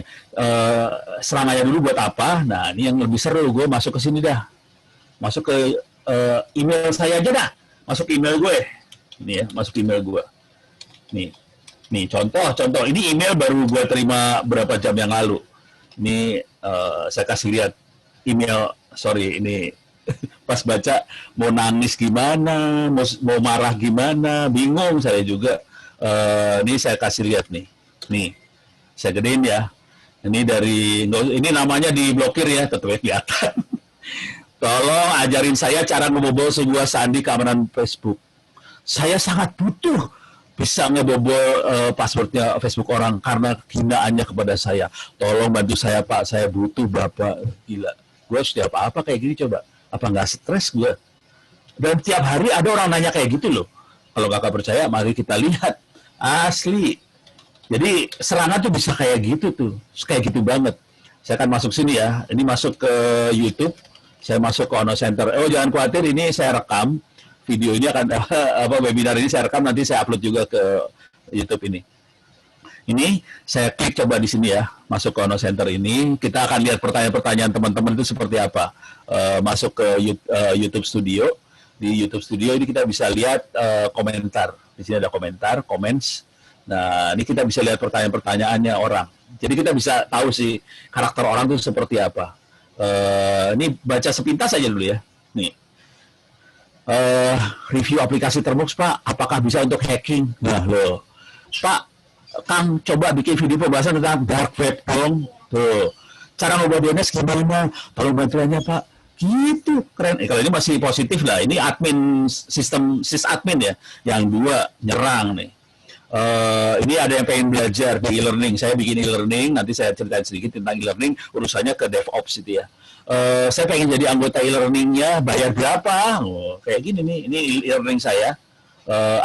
Serangannya dulu buat apa? Nah, ini yang lebih seru. Gue masuk ke sini dah. Masuk ke email saya aja dah. Masuk ke email gue. Ini ya, masuk ke email gue. Nih contoh. Ini email baru gue terima berapa jam yang lalu. Ini saya kasih lihat email. Sorry, ini pas baca mau nangis gimana, mau marah gimana, bingung saya juga. Ini saya kasih lihat nih, saya gedein ya. Ini namanya diblokir ya, tetap kelihatan. Tolong ajarin saya cara membobol sebuah sandi keamanan Facebook. Saya sangat butuh bisa ngebobol passwordnya Facebook orang karena hinaannya kepada saya. Tolong bantu saya Pak, saya butuh Bapak. Gila, gue setiap apa kayak gini coba. Apa nggak stres gue? Dan tiap hari ada orang nanya kayak gitu loh. Kalau kakak percaya, mari kita lihat. Asli. Jadi serangan tuh bisa kayak gitu tuh. Kayak gitu banget. Saya akan masuk sini ya. Ini masuk ke YouTube. Saya masuk ke Ono Center. Oh jangan khawatir, ini saya rekam. Video ini akan, webinar ini saya rekam, nanti saya upload juga ke YouTube ini. Ini saya klik coba di sini ya, masuk ke Ono Center ini, kita akan lihat pertanyaan-pertanyaan teman-teman itu seperti apa. Masuk ke YouTube Studio, di YouTube Studio ini kita bisa lihat komentar. Di sini ada komentar, comments. Nah, ini kita bisa lihat pertanyaan-pertanyaannya orang. Jadi kita bisa tahu sih karakter orang itu seperti apa. Ini baca sepintas aja dulu ya. Nih, review aplikasi Termux Pak, apakah bisa untuk hacking? Nah loh, Pak, Kang coba bikin video pembahasan tentang dark web dong. Tuh, cara ngobrol DNS gimana? Tolong bantuannya Pak. Gitu, keren. Kalau ini masih positif lah. Ini admin sistem sysadmin ya. Yang dua nyerang nih. Ini ada yang pengen belajar di e-learning. Saya bikin e-learning. Nanti saya ceritain sedikit tentang e-learning. Urusannya ke DevOps itu ya. Saya pengen jadi anggota e-learningnya. Bayar berapa? Oh, kayak gini nih. Ini e-learning saya.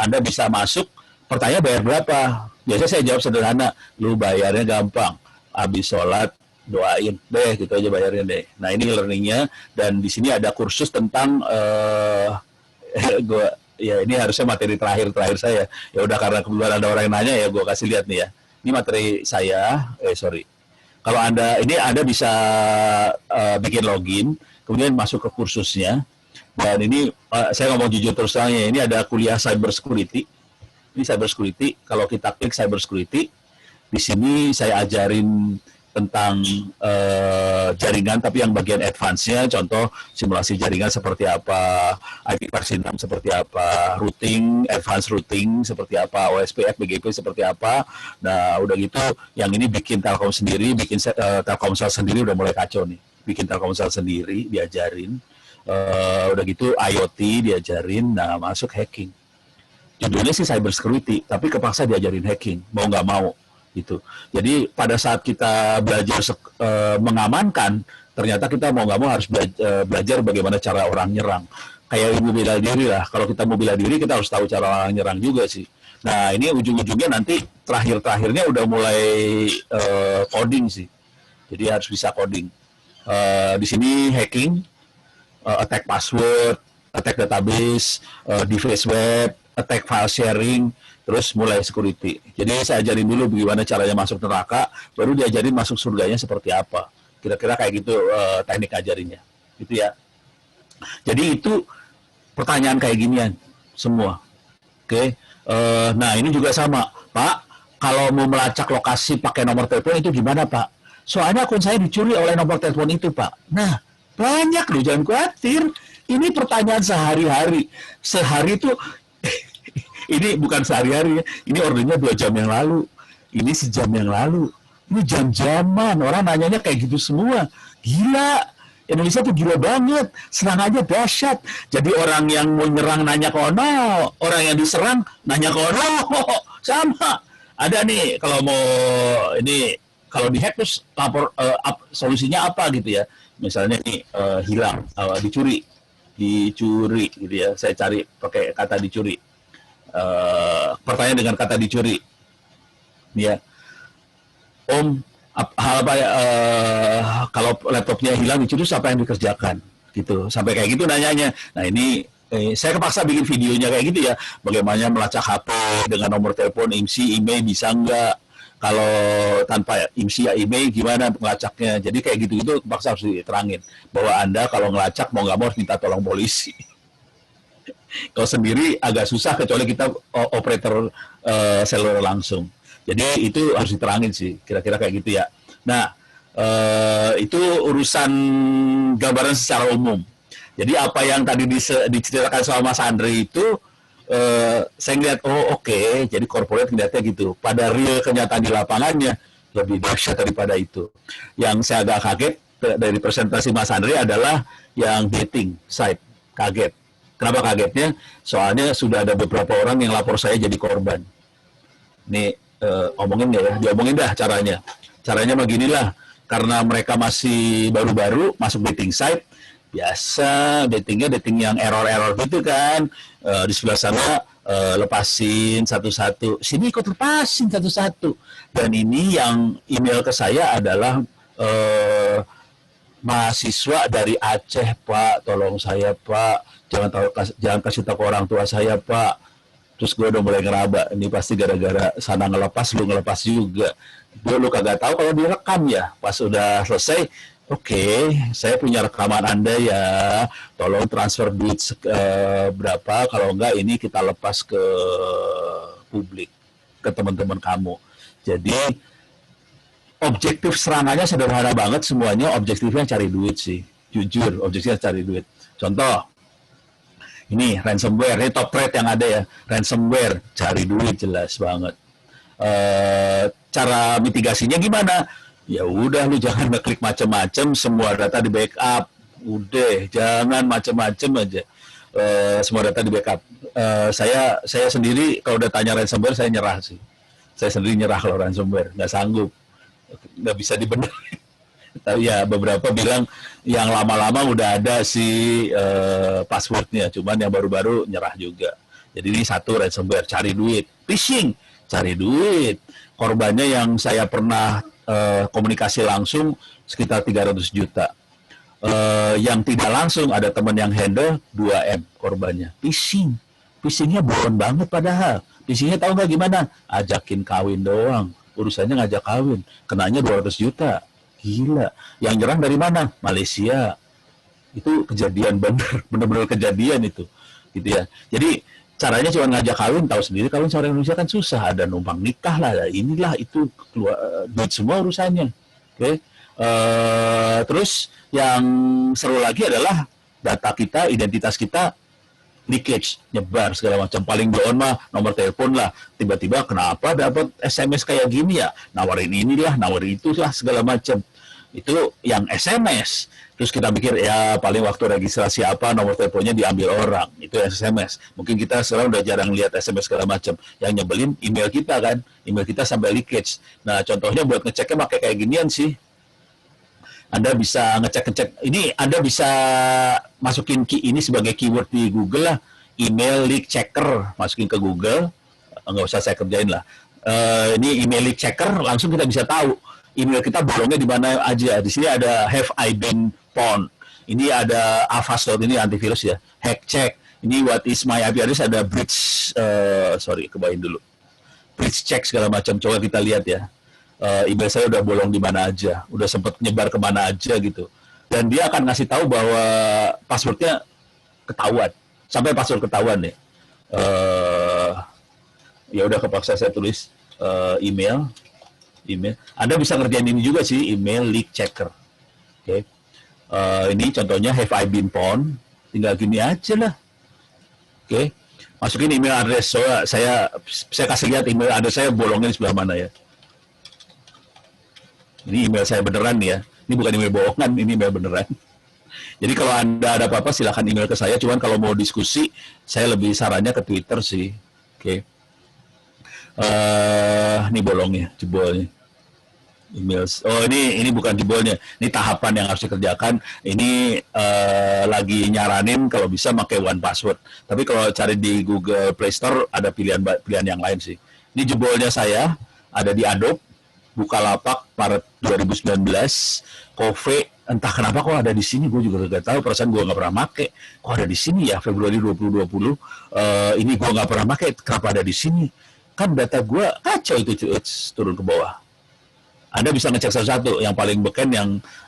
Anda bisa masuk. Pertanyaan bayar berapa? Biasanya saya jawab sederhana, lu bayarnya gampang. Habis sholat, doain deh, gitu aja bayarnya deh. Nah ini learningnya, dan di sini ada kursus tentang, ya ini harusnya materi terakhir saya. Ya udah karena kebetulan ada orang yang nanya ya, gue kasih lihat nih ya. Ini materi saya, sorry. Kalau Anda bisa bikin login, kemudian masuk ke kursusnya. Dan ini saya ngomong jujur terus terang ya, ini ada kuliah cyber security. Ini cyber security, kalau kita klik cyber security, di sini saya ajarin tentang jaringan, tapi yang bagian advance-nya, contoh simulasi jaringan seperti apa, IP versi 6 seperti apa, routing, advance routing seperti apa, OSPF, BGP seperti apa. Nah, udah gitu, yang ini bikin Telkom sendiri, bikin Telkomsel sendiri udah mulai kacau nih. Bikin Telkomsel sendiri, diajarin. Udah gitu, IoT diajarin, nah masuk hacking. Judulnya sih cyber security, tapi kepaksa diajarin hacking, mau nggak mau. Gitu. Jadi pada saat kita belajar mengamankan, ternyata kita mau nggak mau harus belajar bagaimana cara orang nyerang. Kayak ibu bela diri lah. Kalau kita mau bela diri, kita harus tahu cara orang nyerang juga sih. Nah ini ujung-ujungnya nanti terakhir-terakhirnya udah mulai coding sih. Jadi harus bisa coding. Di sini hacking, attack password, attack database, device web, attack file sharing, terus mulai security. Jadi saya ajarin dulu bagaimana caranya masuk neraka, baru diajarin masuk surganya seperti apa. Kira-kira kayak gitu teknik ajarinnya. Gitu ya. Jadi itu pertanyaan kayak ginian semua. Oke. Nah ini juga sama. Pak, kalau mau melacak lokasi pakai nomor telepon itu gimana Pak? Soalnya akun saya dicuri oleh nomor telepon itu Pak. Nah, banyak loh, jangan khawatir. Ini pertanyaan sehari-hari. Sehari itu ini bukan sehari-hari ya, ini ordernya 2 jam yang lalu, ini sejam yang lalu, ini jam-jaman, orang nanyanya kayak gitu semua. Gila, Indonesia tuh gila banget, serangannya dahsyat. Jadi orang yang mau nyerang nanya ke ono, orang yang diserang nanya ke ono, sama. Ada nih, kalau mau ini, kalau dihack terus lapor, solusinya apa gitu ya. Misalnya nih, hilang, dicuri gitu ya, saya cari pakai kata dicuri. Pertanyaan dengan kata dicuri, ya, Om, hal apa ya, kalau laptopnya hilang dicuri, apa yang dikerjakan, gitu, sampai kayak gitu nanyanya. Nah ini saya kepaksa bikin videonya kayak gitu ya, bagaimana melacak HP dengan nomor telepon, IMSI, email bisa nggak, kalau tanpa IMSI ya email gimana melacaknya. Jadi kayak gitu-gitu kepaksa harus diterangin bahwa Anda kalau ngelacak mau nggak mau harus minta tolong polisi. Kalau sendiri agak susah kecuali kita operator seluler langsung. Jadi itu harus diterangin sih, kira-kira kayak gitu ya. Nah, itu urusan gambaran secara umum. Jadi apa yang tadi diceritakan sama Mas Andre itu, saya ngeliat, oh oke, jadi corporate ngeliatnya gitu. Pada real kenyataan di lapangannya, lebih dahsyat daripada itu. Yang saya agak kaget dari presentasi Mas Andre adalah yang dating site, kaget. Kenapa kagetnya? Soalnya sudah ada beberapa orang yang lapor saya jadi korban. Nih, omongin ya, diomongin dah caranya. Caranya beginilah, karena mereka masih baru-baru masuk dating site, biasa dating yang error-error gitu kan. Di sebelah sana lepasin satu-satu, sini ikut lepasin satu-satu. Dan ini yang email ke saya adalah mahasiswa dari Aceh Pak, tolong saya Pak. Jangan kasih tahu ke orang tua saya Pak. Terus gue udah mulai ngeraba, ini pasti gara-gara sana ngelepas, lu ngelepas juga. Lu kagak tahu kalau direkam ya. Pas udah selesai, oke, saya punya rekaman Anda ya, tolong transfer duit berapa, kalau enggak ini kita lepas ke publik, ke teman-teman kamu. Jadi objektif serangannya sederhana banget semuanya, objektifnya cari duit sih. Jujur, objektifnya cari duit. Contoh, ini ransomware, ini top rate yang ada ya, ransomware, cari duit jelas banget. Cara mitigasinya gimana? Ya udah, lu jangan ngeklik macam-macam, semua data di backup. Udah, jangan macam-macam aja. Semua data di backup. Saya sendiri kalau udah tanya ransomware, saya nyerah sih. Saya sendiri nyerah kalau ransomware, nggak sanggup, nggak bisa dibenerin. Tapi ya beberapa bilang yang lama-lama udah ada sih passwordnya, cuman yang baru-baru nyerah juga. Jadi ini satu ransomware, cari duit. Phishing, cari duit. Korbannya yang saya pernah komunikasi langsung sekitar 300 juta. Yang tidak langsung ada teman yang handle 2M korbannya. Phishing. Phishingnya bohong banget padahal. Phishingnya tahu nggak gimana? Ajakin kawin doang. Urusannya ngajak kawin. Kenanya 200 juta. Gila. Yang nyerang dari mana? Malaysia. Itu kejadian bener-bener kejadian itu, gitu ya. Jadi caranya cuma ngajak kawin, tahu sendiri kawin seorang Indonesia kan susah, ada numpang nikah lah, inilah itu keluar duit semua urusannya. Oke. Terus yang seru lagi adalah data kita, identitas kita leakage, nyebar segala macam. Paling down mah nomor telepon lah. Tiba-tiba kenapa dapat SMS kayak gini ya? Nawarin inilah, nawarin itulah segala macam. Itu yang SMS. Terus kita pikir ya paling waktu registrasi apa nomor teleponnya diambil orang. Itu SMS. Mungkin kita sekarang udah jarang lihat SMS segala macam. Yang nyebelin email kita kan. Email kita sampai leakage. Nah contohnya buat ngeceknya pakai kayak ginian sih. Anda bisa ngecek-ngecek. Ini Anda bisa masukin ini sebagai keyword di Google lah. Email leak checker. Masukin ke Google. Nggak usah saya kerjain lah. Ini email leak checker. Langsung kita bisa tahu email kita bolongnya di mana aja. Di sini ada have I been pwned. Ini ada Avast, ini antivirus ya. Hack check. Ini what is my IP address, ada breach. Kebayin dulu. Breach check segala macam. Coba kita lihat ya. Email saya udah bolong di mana aja. Udah sempat nyebar kemana aja gitu. Dan dia akan ngasih tahu bahwa passwordnya ketahuan. Sampai password ketahuan nih. Ya udah kepaksa saya tulis email. Anda bisa ngerjain ini juga sih, email leak checker. Oke. Ini contohnya have I been pwned. Tinggal gini aja lah. Oke. Masukin email address. So, saya kasih lihat email address saya bolongnya di sebelah mana ya. Ini email saya beneran nih ya. Ini bukan email bohongan, ini email beneran. Jadi kalau Anda ada apa-apa silahkan email ke saya. Cuman kalau mau diskusi, saya lebih sarannya ke Twitter sih. Oke. Ini bolongnya, jebolnya. Email. Oh ini bukan jebolnya. Ini tahapan yang harus dikerjakan. Ini lagi nyaranin kalau bisa pakai One Password. Tapi kalau cari di Google Play Store ada pilihan yang lain sih. Ini jebolnya saya ada di Adobe, Bukalapak Maret 2019, Kove entah kenapa kok ada di sini, gue juga nggak tahu, perasaan gue nggak pernah make, kok ada di sini ya Februari 2020, ini gue nggak pernah make, kenapa ada di sini? Kan data gue kacau itu turun ke bawah. Anda bisa ngecek satu-satu, yang paling beken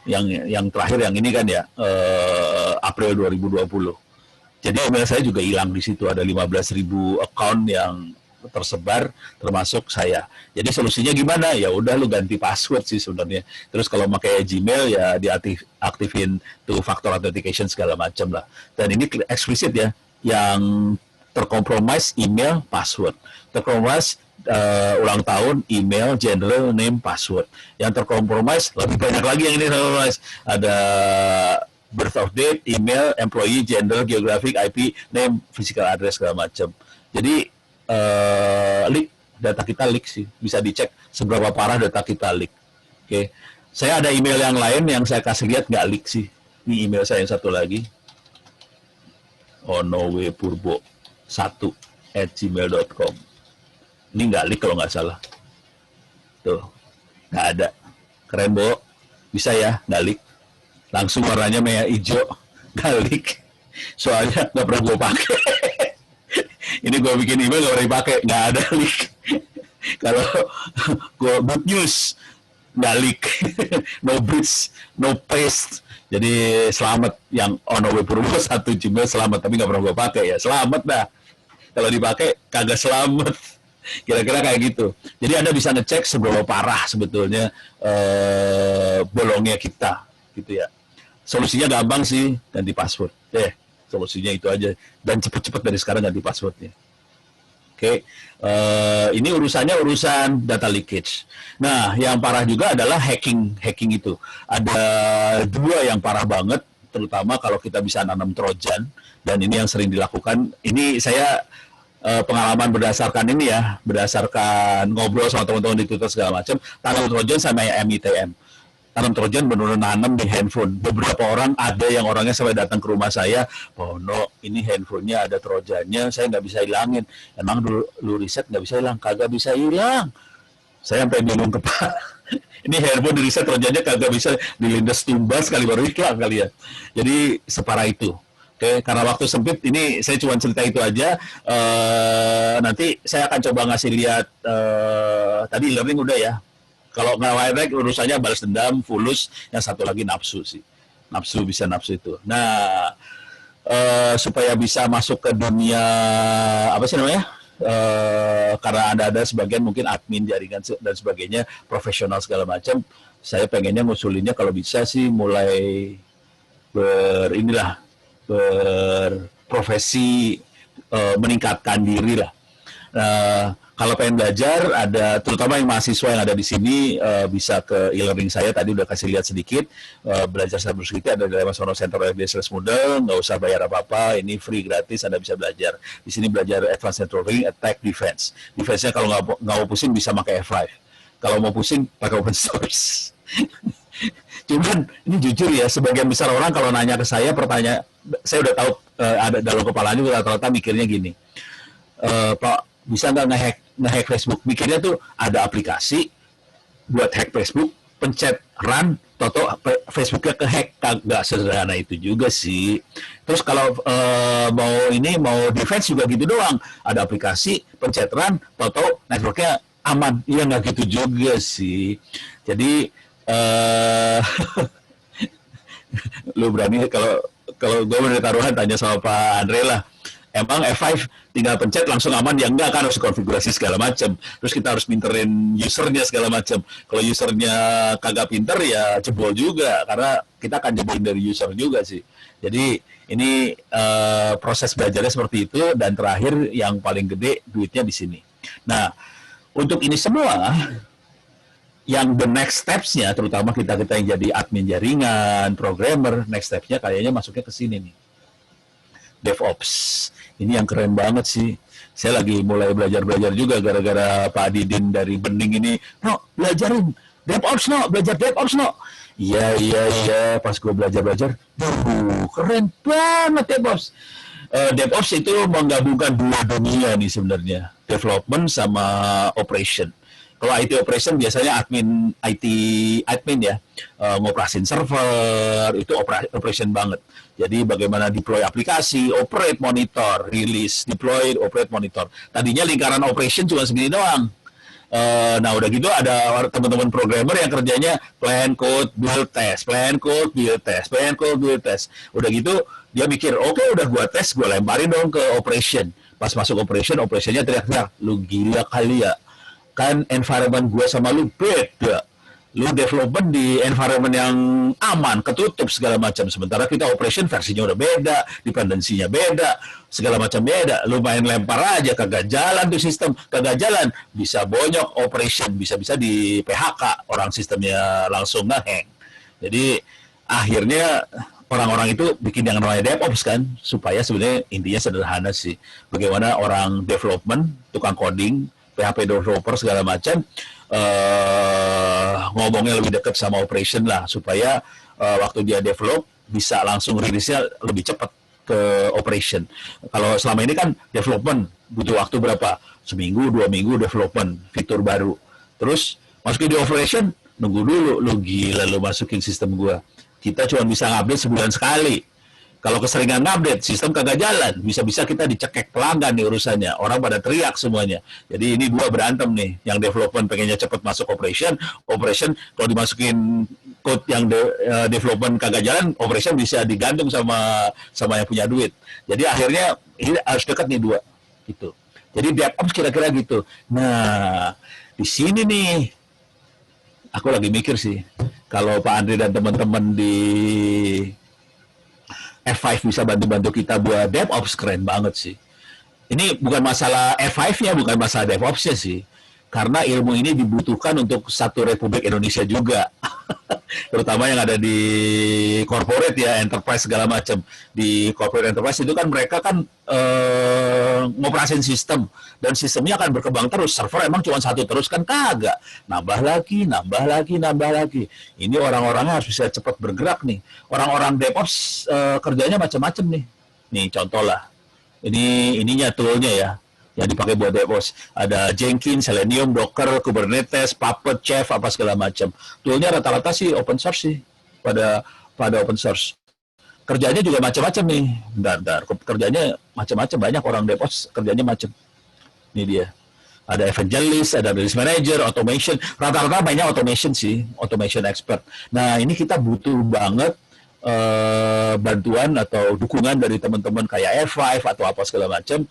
yang terakhir yang ini kan ya, April 2020. Jadi email saya juga hilang di situ, ada 15.000 account yang tersebar termasuk saya. Jadi solusinya gimana? Ya udah lu ganti password sih sebenarnya. Terus kalau pakai Gmail ya diaktifin two factor authentication segala macam lah. Dan ini eksplisit ya, yang terkompromis email password. Terkompromis ulang tahun, email, general name, password. Yang terkompromis lebih banyak lagi yang ini terkompromis. Ada birth of date, email, employee, gender, geographic, IP, name, physical address segala macam. Jadi leak, data kita leak sih, bisa dicek seberapa parah data kita leak. Oke, saya ada email yang lain yang saya kasih lihat nggak leak sih. Ini email saya yang satu lagi, onowepurbo1@gmail.com. Ini nggak leak kalau nggak salah. Tuh, nggak ada. Keren, Bo. Bisa ya, nggak leak. Langsung warnanya merah hijau, nggak leak. Soalnya nggak pernah gue pakai. Ini gue bikin email gak pernah dipakai, nggak ada leak. Kalau gue good news, nggak leak. No breach, no paste. Jadi selamat yang onowepurbo1@gmail, selamat, tapi nggak pernah gue pakai ya. Selamat dah. Kalau dipakai kagak selamat. Kira-kira kayak gitu. Jadi Anda bisa ngecek seberapa parah sebetulnya bolongnya kita, gitu ya. Solusinya gampang sih, ganti password. Solusinya itu aja, dan cepet-cepet dari sekarang ganti passwordnya. Oke. Ini urusan data leakage. Nah, yang parah juga adalah hacking itu. Ada dua yang parah banget, terutama kalau kita bisa nanam trojan, dan ini yang sering dilakukan. Ini saya pengalaman berdasarkan ngobrol sama teman-teman di Twitter segala macam. Tanam trojan sama MITM. Tanam trojan benar-benar nanam di handphone. Beberapa orang ada yang orangnya sampai datang ke rumah saya, Bono, ini handphonenya ada trojannya, saya nggak bisa hilangin. Emang lu riset nggak bisa hilang? Kagak bisa hilang. Saya sampai bingung kepala. Ini handphone di riset trojannya kagak bisa, dilindas tumbas kali baru hilang kali ya. Jadi separah itu. Oke, karena waktu sempit, ini saya cuma cerita itu aja. Nanti saya akan coba ngasih lihat, tadi learning udah ya. Kalau nggak like urusannya balas dendam, fulus, yang satu lagi nafsu sih. bisa nafsu itu. Nah, supaya bisa masuk ke dunia apa sih namanya? Karena ada sebagian mungkin admin jaringan dan sebagainya, profesional segala macam. Saya pengennya ngusulinnya kalau bisa sih mulai berprofesi, meningkatkan diri lah. Kalau pengen belajar, ada terutama yang mahasiswa yang ada di sini bisa ke e-learning saya, tadi udah kasih lihat sedikit. Belajar cybersecurity ada di Lemasono Center of Excellence Moodle, nggak usah bayar apa-apa, ini free gratis, Anda bisa belajar. Di sini belajar Advanced Networking, Attack, Defense. Defense-nya kalau nggak mau pusing bisa pakai F5. Kalau mau pusing pakai open source. Cuman ini jujur ya, sebagian besar orang kalau nanya ke saya pertanyaan, saya udah tahu ada dalam kepalanya rata-rata mikirnya gini, Pak, bisa nggak nge-hack Facebook? Mikirnya tuh ada aplikasi buat hack Facebook, pencet run, toto Facebooknya ke-hack. Nggak sederhana itu juga sih. Terus kalau mau defense juga gitu doang. Ada aplikasi, pencet run, toto networknya aman. Iya, nggak gitu juga sih. Jadi lu berani kalau gue bener taruhan tanya sama Pak Andre lah. Emang F5 tinggal pencet langsung aman? Ya enggak, kan harus konfigurasi segala macam. Terus kita harus pinterin usernya segala macam. Kalau usernya kagak pinter ya jebol juga, karena kita akan jebolin dari user juga sih. Jadi ini proses belajarnya seperti itu, dan terakhir yang paling gede duitnya di sini. Nah, untuk ini semua yang the next steps-nya, terutama kita yang jadi admin jaringan, programmer, next steps-nya kayaknya masuknya ke sini nih. DevOps. Ini yang keren banget sih. Saya lagi mulai belajar juga gara-gara Pak Didin dari Bening ini. No, belajarin DevOps no, belajar DevOps no. Iya. Pas gue belajar, keren banget DevOps. DevOps itu menggabungkan dua dunia nih sebenarnya. Development sama operation. Kalau IT operation biasanya admin ya, ngoperasin server, itu operation banget. Jadi bagaimana deploy aplikasi, operate, monitor, release, deploy, operate, monitor. Tadinya lingkaran operation cuma segini doang. Nah udah gitu ada teman-teman programmer yang kerjanya plan, code, build, test, plan, code, build, test, plan, code, build, test. Udah gitu dia mikir, oke, udah gua tes, gua lemparin dong ke operation. Pas masuk operationnya teriak-teriak, lu gila kali ya? Kan environment gue sama lu beda. Lu development di environment yang aman, ketutup segala macam. Sementara kita operation versinya udah beda, dependensinya beda, segala macam beda. Lu main lempar aja, kagak jalan tuh sistem. Kagak jalan, bisa bonyok operation, bisa-bisa di PHK, orang sistemnya langsung nge-hang. Jadi akhirnya orang-orang itu bikin yang namanya DevOps kan, supaya sebenarnya intinya sederhana sih. Bagaimana orang development, tukang coding, PHP developer segala macam ngomongnya lebih dekat sama operation lah, supaya waktu dia develop bisa langsung rilisnya lebih cepat ke operation. Kalau selama ini kan development butuh waktu berapa? Seminggu, 2 minggu development fitur baru. Terus masukin di operation, nunggu dulu. Lu gila lu masukin sistem gua. Kita cuma bisa ngupdate sebulan sekali. Kalau keseringan ngupdate, sistem kagak jalan. Bisa-bisa kita dicekek pelanggan nih urusannya. Orang pada teriak semuanya. Jadi ini dua berantem nih. Yang development pengennya cepat masuk operation. Operation kalau dimasukin code yang development kagak jalan, operation bisa digantung sama yang punya duit. Jadi akhirnya ini harus dekat nih dua. Gitu. Jadi DevOps kira-kira gitu. Nah, di sini nih, aku lagi mikir sih. Kalau Pak Andre dan teman-teman di F5 bisa bantu-bantu kita buat DevOps, keren banget sih. Ini bukan masalah F5-nya, bukan masalah DevOps-nya sih. Karena ilmu ini dibutuhkan untuk satu Republik Indonesia juga. Terutama yang ada di corporate ya, enterprise segala macam. Di corporate enterprise itu kan mereka kan ngoperasin sistem. Dan sistemnya akan berkembang terus. Server emang cuma satu terus kan kagak. Nambah lagi. Ini orang-orangnya harus bisa cepat bergerak nih. Orang-orang DevOps kerjanya macam-macam nih. Nih contoh lah. Ininya toolnya ya. Yang dipakai buat DevOps. Ada Jenkins, Selenium, Docker, Kubernetes, Puppet, Chef, apa segala macam. Toolnya rata-rata sih open source sih. Pada open source. Kerjanya juga macam-macam nih. Bentar. Kerjanya macam-macam. Banyak orang DevOps kerjanya macam. Ini dia. Ada evangelist, ada release manager, automation. Rata-rata banyak automation sih. Automation expert. Nah, ini kita butuh banget bantuan atau dukungan dari teman-teman kayak F5 atau apa segala macam,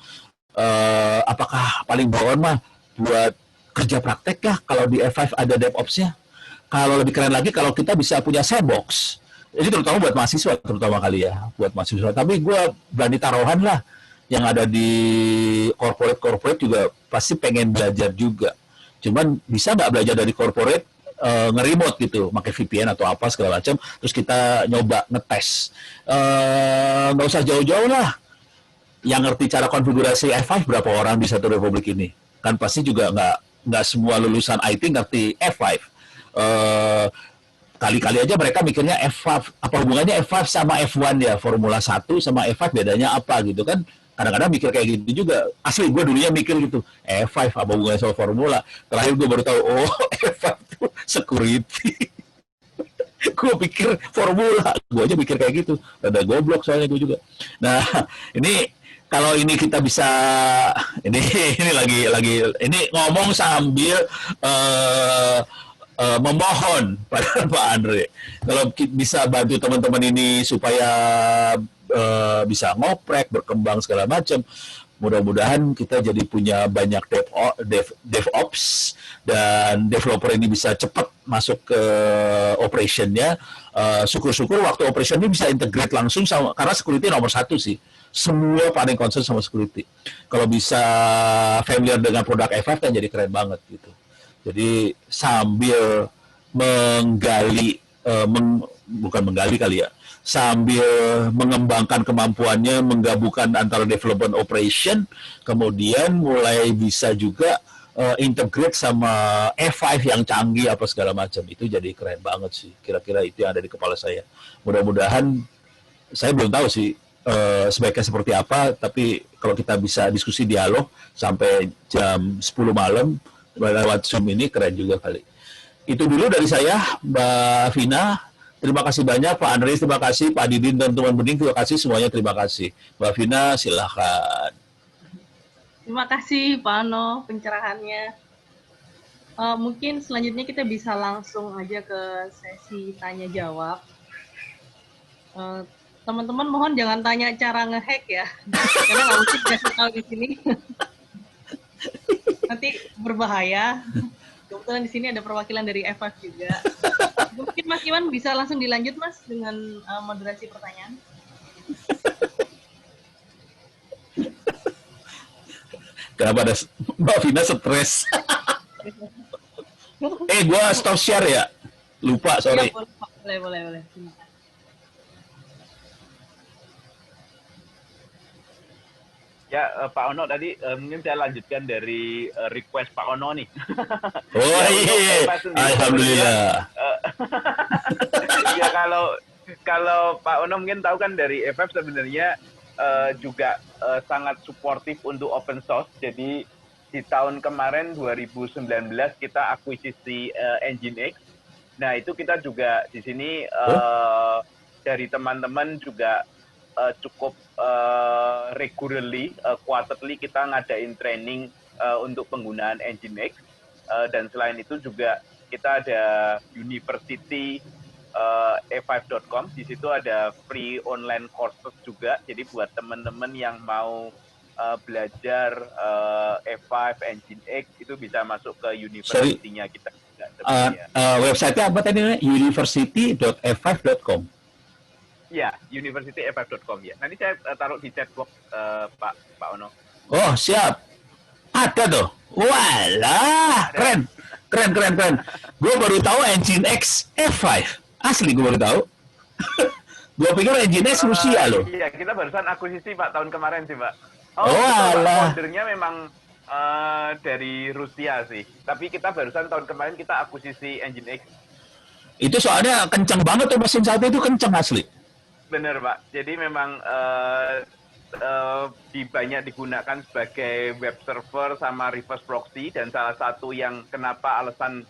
apakah paling bawaan mah buat kerja praktek ya kalau di F5 ada DevOps-nya. Kalau lebih keren lagi kalau kita bisa punya sandbox. Ini terutama buat mahasiswa terutama kali ya, buat mahasiswa. Tapi gue berani taruhan lah, yang ada di corporate juga pasti pengen belajar juga. Cuman bisa nggak belajar dari corporate nge-remote gitu, pakai VPN atau apa segala macam, terus kita nyoba ngetes. Nggak usah jauh-jauh lah. Yang ngerti cara konfigurasi F5 berapa orang di satu republik ini? Kan pasti juga nggak semua lulusan IT ngerti F5. Kali-kali aja mereka mikirnya F5, apa hubungannya F5 sama F1 ya, Formula 1 sama F5 bedanya apa gitu kan. Kadang-kadang mikir kayak gitu juga. Asli gue dulunya mikir gitu, F5 apa hubungannya sama Formula. Terakhir gue baru tahu, oh F5 itu security. Gue pikir Formula, gue aja mikir kayak gitu. Rada goblok soalnya gue juga. Nah, ini kalau ini kita bisa, ini lagi ini ngomong sambil memohon pada Pak Andre, kalau bisa bantu teman-teman ini supaya bisa ngoprek, berkembang segala macam. Mudah-mudahan kita jadi punya banyak DevOps dan developer ini bisa cepat masuk ke operationnya. Syukur-syukur waktu operation ini bisa integrate langsung sama, karena security nomor satu sih. Semua paling concern sama security. Kalau bisa familiar dengan produk F5 kan jadi keren banget gitu. Jadi sambil menggali, bukan menggali kali ya, sambil mengembangkan kemampuannya, menggabungkan antara development operation, kemudian mulai bisa juga integrate sama F5 yang canggih apa segala macam. Itu jadi keren banget sih. Kira-kira itu yang ada di kepala saya. Mudah-mudahan, saya belum tahu sih sebaiknya seperti apa, tapi kalau kita bisa diskusi dialog sampai jam 10 malam, lewat Zoom ini keren juga kali. Itu dulu dari saya, Mbak Vina. Terima kasih banyak, Pak Andreas, terima kasih, Pak Didin dan teman Bening, terima kasih semuanya, terima kasih. Mbak Vina, silahkan. Terima kasih Pak Ano pencerahannya. Mungkin selanjutnya kita bisa langsung aja ke sesi tanya jawab. Teman-teman mohon jangan tanya cara ngehack ya, karena nggak mungkin dikasih tahu di sini. Nanti berbahaya. Kebetulan di sini ada perwakilan dari F5 juga. Mungkin Mas Iwan bisa langsung dilanjut Mas dengan moderasi pertanyaan. Kenapa ada Mbak Vina stres? Gue stop share ya? Lupa, sorry. Ya, boleh. Ya, Pak Ono tadi mungkin saya lanjutkan dari request Pak Ono nih. Oh iya, alhamdulillah. Ya kalau Pak Ono mungkin tahu kan dari F5 sebenarnya juga sangat suportif untuk open source. Jadi di tahun kemarin 2019 kita akuisisi Nginx. Nah itu kita juga di sini dari teman-teman juga cukup regularly, quarterly kita ngadain training untuk penggunaan Nginx, dan selain itu juga kita ada University F5.com, di situ ada free online courses juga, jadi buat teman-teman yang mau belajar F5, Nginx itu bisa masuk ke university-nya kita. Website-nya apa tadi? University.f5.com. Ya, universityf5.com ya. Nanti saya taruh di chat box Pak Ono. Oh, siap. Ada tuh. Walah, keren. Gue baru tahu Nginx F5. Asli gue baru tahu. Gue pikir Nginx Rusia loh. Iya, kita barusan akuisisi Pak tahun kemarin sih, Pak. Walah. Foldernya memang dari Rusia sih. Tapi kita barusan tahun kemarin kita akuisisi Nginx. Itu soalnya kenceng banget tuh mesin satu itu, kenceng asli. Bener Pak, jadi memang banyak digunakan sebagai web server sama reverse proxy, dan salah satu yang kenapa alasan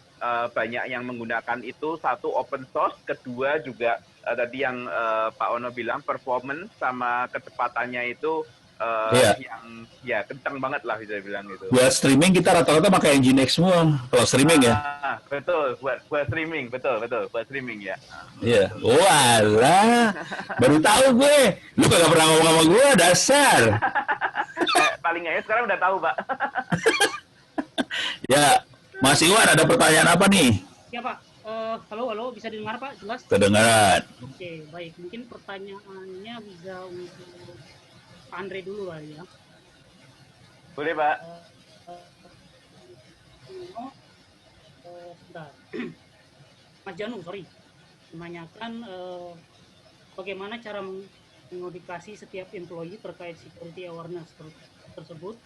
banyak yang menggunakan itu, satu open source, kedua juga tadi yang Pak Ono bilang performance sama kecepatannya itu Iya. yang ya kencang banget lah bisa bilang gitu. Buat streaming kita rata-rata pakai Nginx semua. Kalau streaming ya. Betul, buat streaming, betul, buat streaming ya. Iya. Walah. Baru tahu gue. Lu kagak pernah ngomong sama gue, dasar. Paling nggak ya sekarang udah tahu, Pak. Ya, Mas Iwan ada pertanyaan apa nih? Ya Pak, halo, bisa didengar Pak, jelas? Kedengaran. Oke, baik. Mungkin pertanyaannya bisa untuk Pak Andre dulu kali ya. Boleh, Pak. Sebentar. Mas Janu, sorry. Menanyakan bagaimana cara mengedukasi setiap employee terkait security awareness tersebut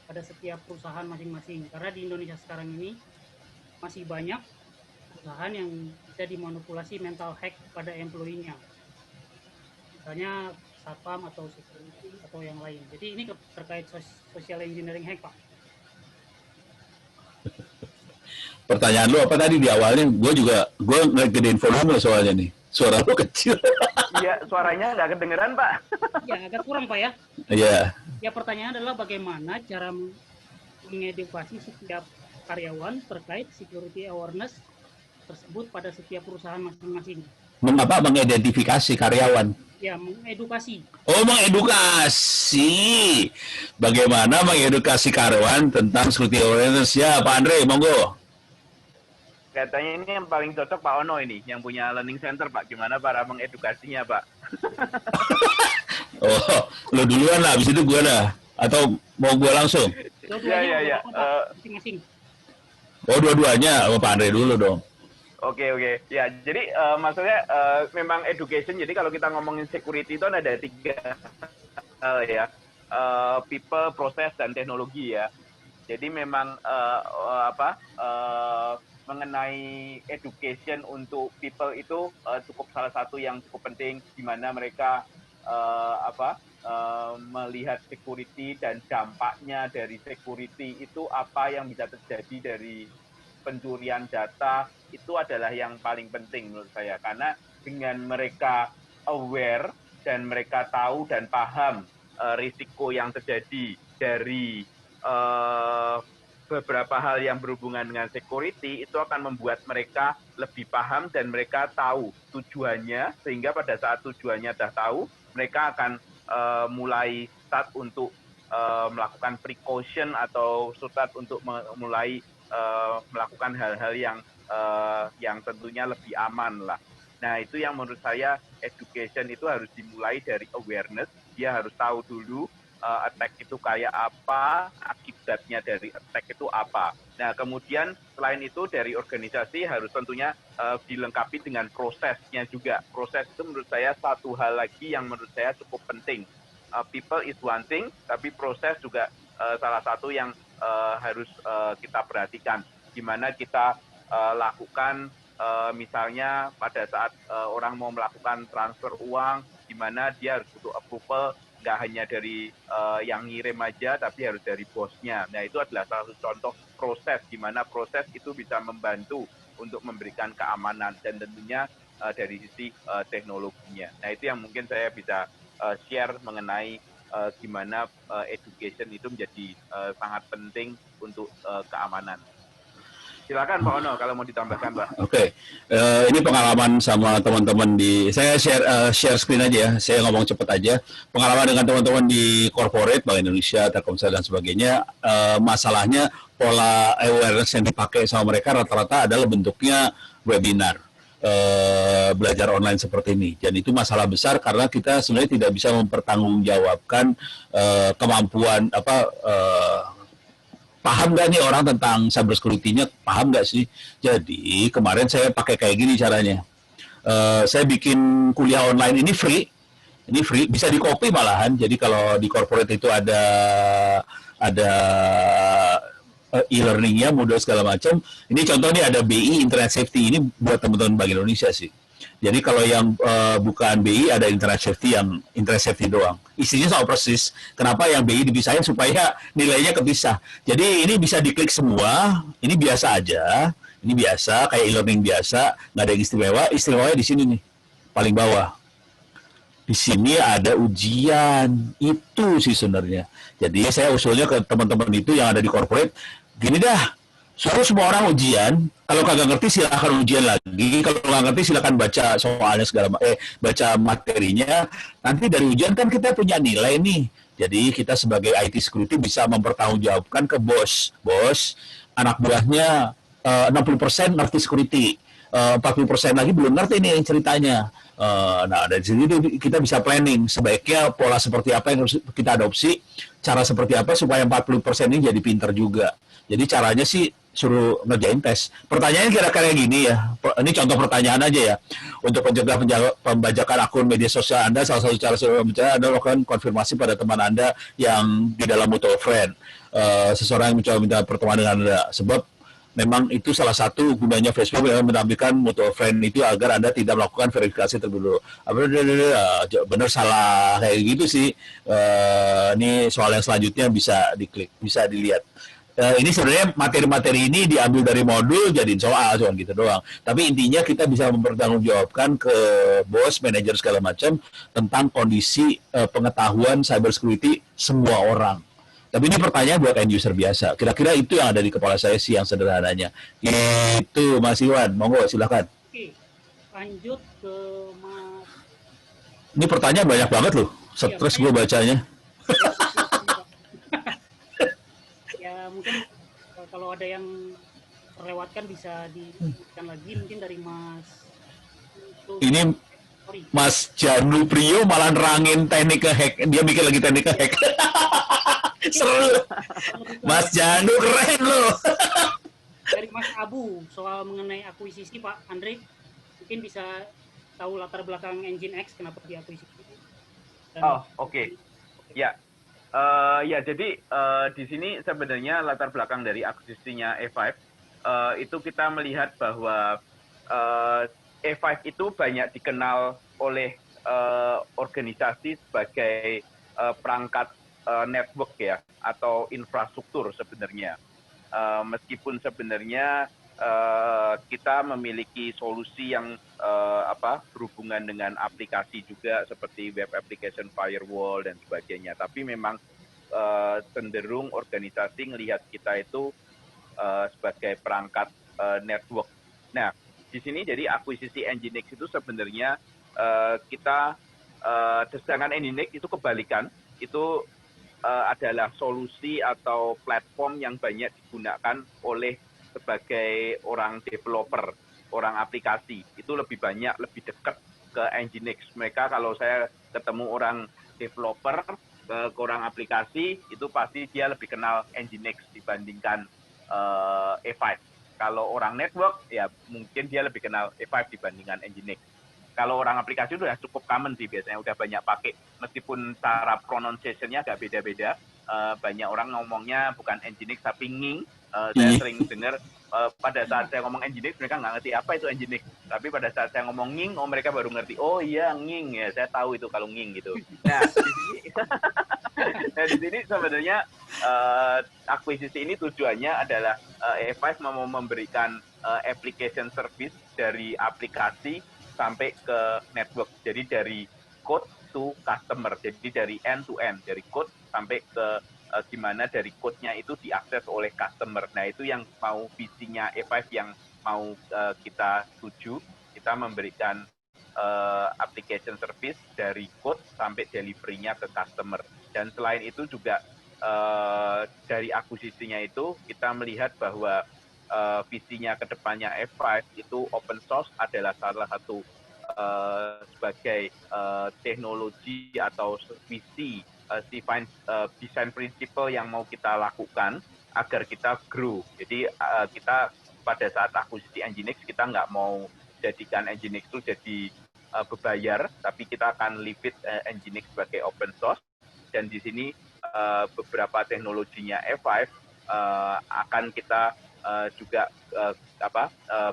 pada setiap perusahaan masing-masing. Karena di Indonesia sekarang ini masih banyak perusahaan yang bisa dimanipulasi mental hack pada employee-nya. Misalnya satpam atau security atau yang lain. Jadi ini terkait social engineering hack, Pak. Pertanyaan lu apa tadi di awalnya? Gue ngegedein volume soalnya nih. Suara lu kecil. Iya, suaranya nggak kedengeran, Pak. Ya, agak kurang, Pak ya. Iya. Ya, pertanyaan adalah bagaimana cara mengedukasi setiap karyawan terkait security awareness tersebut pada setiap perusahaan masing-masing. Mengidentifikasi karyawan. Ya, mengedukasi. Oh, mengedukasi. Bagaimana mengedukasi karyawan tentang security awareness? Ya, Pak Andre, monggo. Katanya ini yang paling cocok Pak Ono ini, yang punya learning center, Pak. Gimana cara mengedukasinya, Pak? Oh, lu duluan lah, habis itu gue dah. Atau mau gue langsung? Iya. Masing-masing. Oh, dua-duanya. Oh, Pak Andre dulu dong. Oke. Ya, jadi maksudnya memang education. Jadi kalau kita ngomongin security itu ada 3 hal ya. People, proses, dan teknologi ya. Jadi memang mengenai education untuk people itu cukup salah satu yang cukup penting, di mana mereka melihat security dan dampaknya dari security itu apa yang bisa terjadi dari pencurian data, itu adalah yang paling penting menurut saya. Karena dengan mereka aware dan mereka tahu dan paham risiko yang terjadi dari beberapa hal yang berhubungan dengan security, itu akan membuat mereka lebih paham dan mereka tahu tujuannya, sehingga pada saat tujuannya sudah tahu, mereka akan mulai start untuk melakukan precaution atau start untuk mulai melakukan hal-hal yang tentunya lebih aman lah. Nah, itu yang menurut saya education itu harus dimulai dari awareness. Dia harus tahu dulu attack itu kayak apa, akibatnya dari attack itu apa. Nah, kemudian selain itu dari organisasi harus tentunya dilengkapi dengan prosesnya juga. Proses itu menurut saya satu hal lagi yang menurut saya cukup penting. People is one thing, tapi proses juga salah satu yang harus kita perhatikan. Gimana kita lakukan misalnya pada saat orang mau melakukan transfer uang, gimana dia harus butuh approval, nggak hanya dari yang ngirim aja, tapi harus dari bosnya. Nah, itu adalah salah satu contoh proses, di mana proses itu bisa membantu untuk memberikan keamanan, dan tentunya dari sisi teknologinya. Nah, itu yang mungkin saya bisa share mengenai gimana education itu menjadi sangat penting untuk keamanan. Silakan Pak Ono kalau mau ditambahkan, Pak. Oke. Ini pengalaman sama teman-teman saya share screen aja ya. Saya ngomong cepet aja. Pengalaman dengan teman-teman di corporate, Bank Indonesia, Telkomsel dan sebagainya. Masalahnya pola awareness yang dipakai sama mereka rata-rata adalah bentuknya webinar. Belajar online seperti ini, dan itu masalah besar karena kita sebenarnya tidak bisa mempertanggungjawabkan kemampuan paham nggak nih orang tentang cyber security-nya, paham nggak sih? Jadi kemarin saya pakai kayak gini caranya. Saya bikin kuliah online ini free, bisa di copy malahan. Jadi kalau di corporate itu ada e-learningnya, modul segala macam. Ini contohnya ada BI Internet Safety, ini buat teman-teman Bank Indonesia sih. Jadi kalau yang bukan BI ada Internet Safety doang. Isinya sama persis. Kenapa yang BI dipisahin supaya nilainya kepisah. Jadi ini bisa diklik semua. Ini biasa aja. Ini biasa kayak e-learning biasa, nggak ada yang istimewa. Istimewanya di sini nih, paling bawah. di sini ada ujian. Itu sih sebenarnya. Jadi saya usulnya ke teman-teman itu yang ada di corporate, gini dah, suruh semua orang ujian. Kalau kagak ngerti silakan ujian lagi. Kalau nggak ngerti silakan baca soalnya baca materinya. Nanti dari ujian kan kita punya nilai nih. Jadi kita sebagai IT security bisa mempertanggungjawabkan ke bos. Bos, anak buahnya 60% ngerti security. 40% lagi belum ngerti nih ceritanya. Nah, dari sini kita bisa planning sebaiknya pola seperti apa yang harus kita adopsi, cara seperti apa supaya 40% ini jadi pinter juga. Jadi caranya sih suruh ngerjain tes. Pertanyaannya kira-kira gini ya. Ini contoh pertanyaan aja ya. Untuk mencegah pembajakan akun media sosial Anda, salah satu cara Anda lakukan konfirmasi pada teman Anda yang di dalam mutual friend. Seseorang yang mencoba minta pertemuan dengan Anda. Sebab memang itu salah satu gunanya Facebook yang menampilkan mutual friend itu agar Anda tidak melakukan verifikasi terlebih dahulu. Benar salah kayak gitu sih. Ini soal yang selanjutnya bisa diklik, bisa dilihat. Ini sebenarnya materi-materi ini diambil dari modul jadiin soal cuma gitu doang. Tapi intinya kita bisa mempertanggungjawabkan ke bos, manajer segala macam tentang kondisi pengetahuan cyber security semua orang. Tapi ini pertanyaan buat end user biasa. Kira-kira itu yang ada di kepala saya sih yang sederhananya. Itu Mas Iwan, monggo silakan. Oke, lanjut ke Mas. Ini pertanyaan banyak banget loh. Stres gue bacanya. Ya mungkin kalau ada yang terlewatkan bisa dilanjutkan lagi mungkin dari Mas. Ini Mas Janu Priyo malah nerangin teknik hack. Dia bikin lagi teknik hack. Seru. Mas Janu keren loh. Dari Mas Abu soal mengenai akuisisi Pak Andre, mungkin bisa tahu latar belakang Engine X kenapa diakuisisi. Oke. Ya. Ya, jadi di sini sebenarnya latar belakang dari akuisisinya E5 itu kita melihat bahwa E5 itu banyak dikenal oleh organisasi sebagai perangkat network ya atau infrastruktur sebenarnya. Meskipun sebenarnya kita memiliki solusi yang berhubungan dengan aplikasi juga seperti web application firewall dan sebagainya, tapi memang cenderung organisasi melihat kita itu sebagai perangkat network. Nah, di sini jadi akuisisi Nginx itu sebenarnya kita sedangkan Nginx itu kebalikan, itu adalah solusi atau platform yang banyak digunakan oleh sebagai orang developer, orang aplikasi. Itu lebih banyak, lebih dekat ke Nginx. Mereka kalau saya ketemu orang developer, ke orang aplikasi, itu pasti dia lebih kenal Nginx dibandingkan E5. Kalau orang network, ya mungkin dia lebih kenal E5 dibandingkan Nginx. Kalau orang aplikasi itu sudah cukup common sih biasanya, udah banyak pakai. Meskipun cara pronunciation-nya agak beda-beda, banyak orang ngomongnya bukan Nginx tapi Nging. Saya sering dengar pada saat saya ngomong Nginx mereka nggak ngerti apa itu Nginx. Tapi pada saat saya ngomong Nging, mereka baru ngerti. Oh iya Nging ya, saya tahu itu kalau Nging gitu. Nah di sini sebenarnya akuisisi ini tujuannya adalah E5 mau memberikan application service dari aplikasi sampai ke network. Jadi dari code to customer. Jadi dari end to end, dari code sampai ke gimana dari code-nya itu diakses oleh customer. Nah, itu yang mau visinya E5 yang mau kita tuju. Kita memberikan application service dari code sampai delivery-nya ke customer. Dan selain itu juga dari akuisisinya itu kita melihat bahwa visinya ke depannya E5 itu open source adalah salah satu sebagai teknologi atau visi design principle yang mau kita lakukan agar kita grow. Jadi kita pada saat akuisisi Nginx kita nggak mau jadikan Nginx itu jadi berbayar, tapi kita akan leave it Nginx sebagai open source. Dan di sini beberapa teknologinya E5 akan kita juga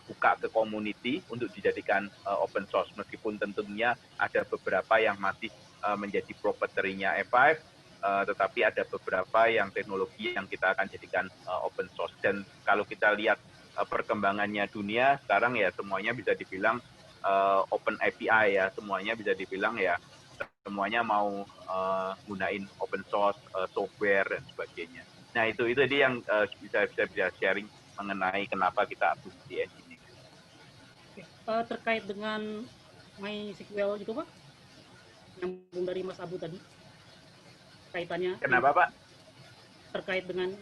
buka ke community untuk dijadikan open source, meskipun tentunya ada beberapa yang masih menjadi proprietary-nya E5, tetapi ada beberapa yang teknologi yang kita akan jadikan open source. Dan kalau kita lihat perkembangannya dunia sekarang ya semuanya bisa dibilang open API ya, semuanya bisa dibilang ya semuanya mau gunain open source software dan sebagainya. Nah itu dia yang bisa sharing mengenai kenapa kita approve di Nginx. Terkait dengan MySQL itu Pak, nyambung dari Mas Abu tadi, kaitannya. Kenapa Pak? Terkait dengan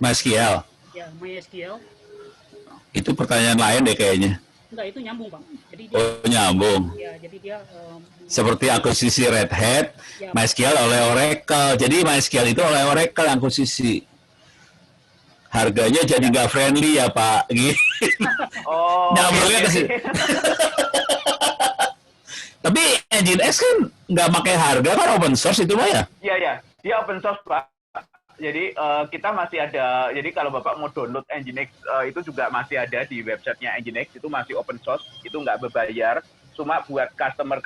MySQL. Ya, MySQL. Itu pertanyaan lain deh kayaknya. Enggak, itu nyambung Pak. Jadi dia, nyambung. Ya, jadi dia Seperti akuisisi Red Hat, ya, MySQL oleh Oracle. Jadi MySQL itu oleh Oracle akuisisi. Harganya jadi nggak friendly ya Pak. Gitu. Oh. Nyambungnya ke situ. Tapi Nginx kan nggak pakai harga kan, open source itu Pak ya? Iya, dia open source Pak. Jadi kita masih ada, jadi kalau Bapak mau download Nginx itu juga masih ada di websitenya Nginx, itu masih open source, itu nggak berbayar. Cuma buat customer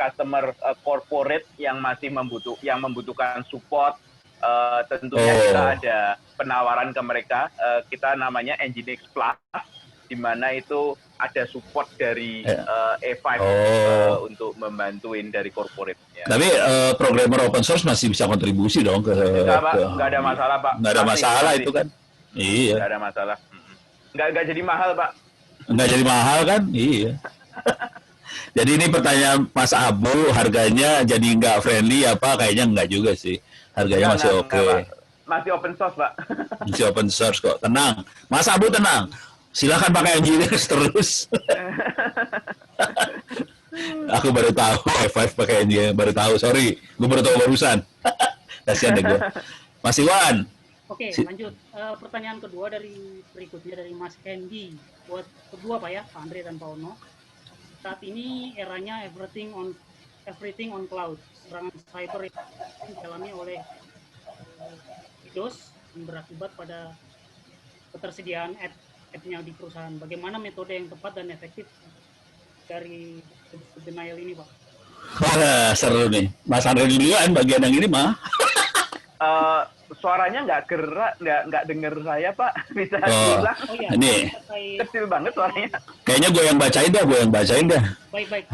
corporate yang masih membutuhkan support, tentunya kita ada penawaran ke mereka, kita namanya Nginx Plus, di mana itu ada support dari E5 untuk membantuin dari corporate. Ya. Tapi programmer open source masih bisa kontribusi dong ke. Nggak ada masalah Pak. Nggak ada masalah masih. Itu kan. Iya. Nggak ada masalah. Nggak jadi mahal Pak. Nggak jadi mahal kan? Iya. Jadi ini pertanyaan Mas Abu, harganya jadi nggak friendly apa? Kayaknya nggak juga sih. Harganya masih oke. Masih open source Pak. Masih open source kok. Tenang. Mas Abu tenang. Silakan pakai Nginx terus. Aku baru tahu E5 pakai Nginx, baru tahu. Sorry, gue baru tahu barusan. Kasihan deh gue. Mas Iwan. Oke, lanjut. Pertanyaan kedua berikutnya dari Mas Hendy. Buat kedua Pak ya, Pak Andre dan Pak Ono. Saat ini eranya everything on cloud. Serangan cyber yang dialami oleh DDoS yang berakibat pada ketersediaan app-nya di perusahaan. Bagaimana metode yang tepat dan efektif dari denial ini, Pak? Wah, seru nih. Mas Andre duluan bagian yang ini mah. Suaranya nggak gerak, nggak denger saya Pak. Bisa diulang? Oh iya. Ini kecil banget suaranya. Kayaknya gue yang bacain dah. Baik.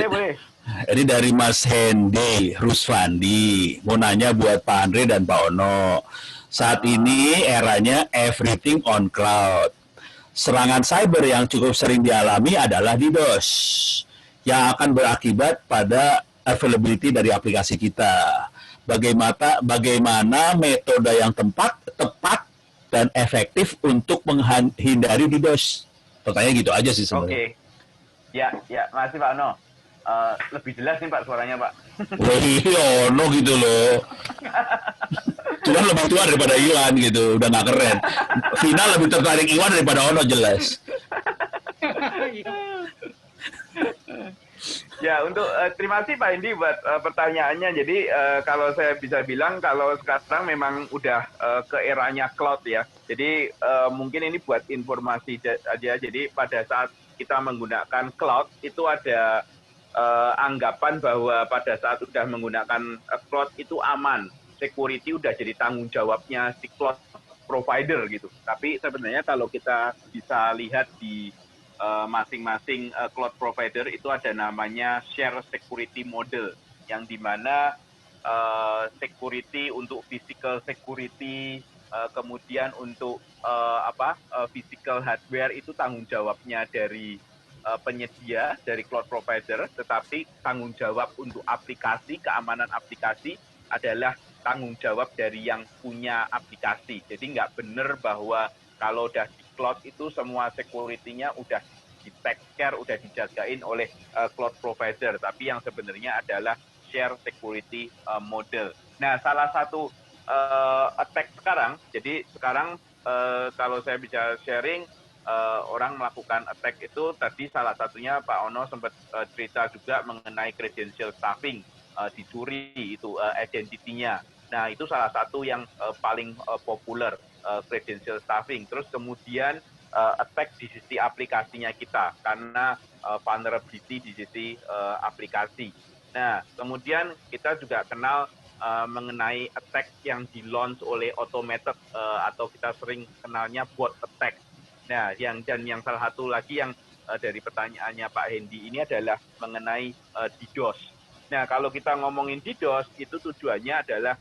Boleh. Ini dari Mas Hendy Ruswandi. Mau nanya buat Pak Andre dan Pak Ono. Saat ini eranya everything on cloud. Serangan cyber yang cukup sering dialami adalah DDoS, yang akan berakibat pada availability dari aplikasi kita. Bagaimana metode yang tepat dan efektif untuk menghindari DDoS? Pertanyaan gitu aja sih sebenarnya. Oke. Ya, makasih Pak Ono. Lebih jelas nih Pak suaranya Pak. Wih, Ono gitu loh. Cuma lebih tua daripada Iwan gitu, udah nggak keren. Vina lebih tertarik Iwan daripada Ono jelas. Ya, untuk terima kasih Pak Indi buat pertanyaannya. Jadi kalau saya bisa bilang kalau sekarang memang udah ke eranya cloud ya. Jadi mungkin ini buat informasi aja. Jadi pada saat kita menggunakan cloud itu ada anggapan bahwa pada saat sudah menggunakan cloud itu aman. Security udah jadi tanggung jawabnya si cloud provider gitu. Tapi sebenarnya kalau kita bisa lihat di masing-masing cloud provider itu ada namanya share security model, yang dimana security untuk physical security, kemudian untuk physical hardware itu tanggung jawabnya dari penyedia, dari cloud provider, tetapi tanggung jawab untuk aplikasi, keamanan aplikasi adalah tanggung jawab dari yang punya aplikasi. Jadi nggak benar bahwa kalau udah di cloud itu semua security-nya udah di take care, udah dijagain oleh cloud provider. Tapi yang sebenarnya adalah share security model. Nah, salah satu attack sekarang, jadi sekarang kalau saya bisa sharing, orang melakukan attack itu tadi salah satunya Pak Ono sempat cerita juga mengenai credential stuffing, dicuri itu identity-nya. Nah, itu salah satu yang paling populer, credential stuffing. Terus kemudian attack di sisi aplikasinya kita, karena vulnerability di sisi aplikasi. Nah, kemudian kita juga kenal mengenai attack yang di-launch oleh automated, atau kita sering kenalnya bot attack. Nah, yang salah satu lagi yang dari pertanyaannya Pak Hendy ini adalah mengenai DDoS. Nah, kalau kita ngomongin DDoS, itu tujuannya adalah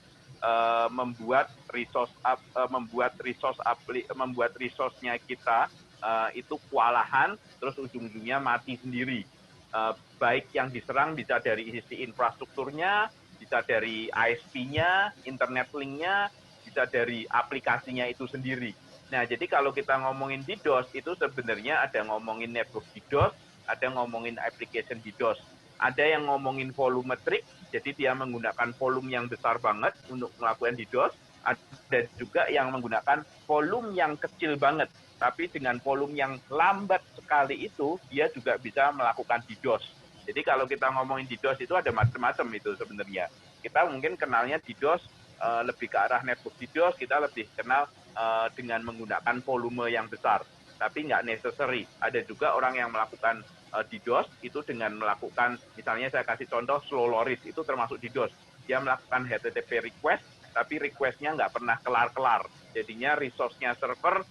membuat resource-nya kita itu kewalahan, terus ujung-ujungnya mati sendiri. Baik yang diserang bisa dari sisi infrastrukturnya, bisa dari ISP-nya, internet link-nya, bisa dari aplikasinya itu sendiri. Nah, jadi kalau kita ngomongin DDoS, itu sebenarnya ada ngomongin network DDoS, ada ngomongin application DDoS. Ada yang ngomongin volumetric, jadi dia menggunakan volume yang besar banget untuk melakukan DDoS. Ada juga yang menggunakan volume yang kecil banget, tapi dengan volume yang lambat sekali itu, dia juga bisa melakukan DDoS. Jadi kalau kita ngomongin DDoS itu ada macam-macam itu sebenarnya. Kita mungkin kenalnya DDoS lebih ke arah network DDoS, kita lebih kenal dengan menggunakan volume yang besar. Tapi nggak necessary. Ada juga orang yang melakukan DDoS itu dengan melakukan, misalnya saya kasih contoh slow loris, itu termasuk DDoS. Dia melakukan HTTP request, tapi request-nya nggak pernah kelar-kelar. Jadinya resource-nya server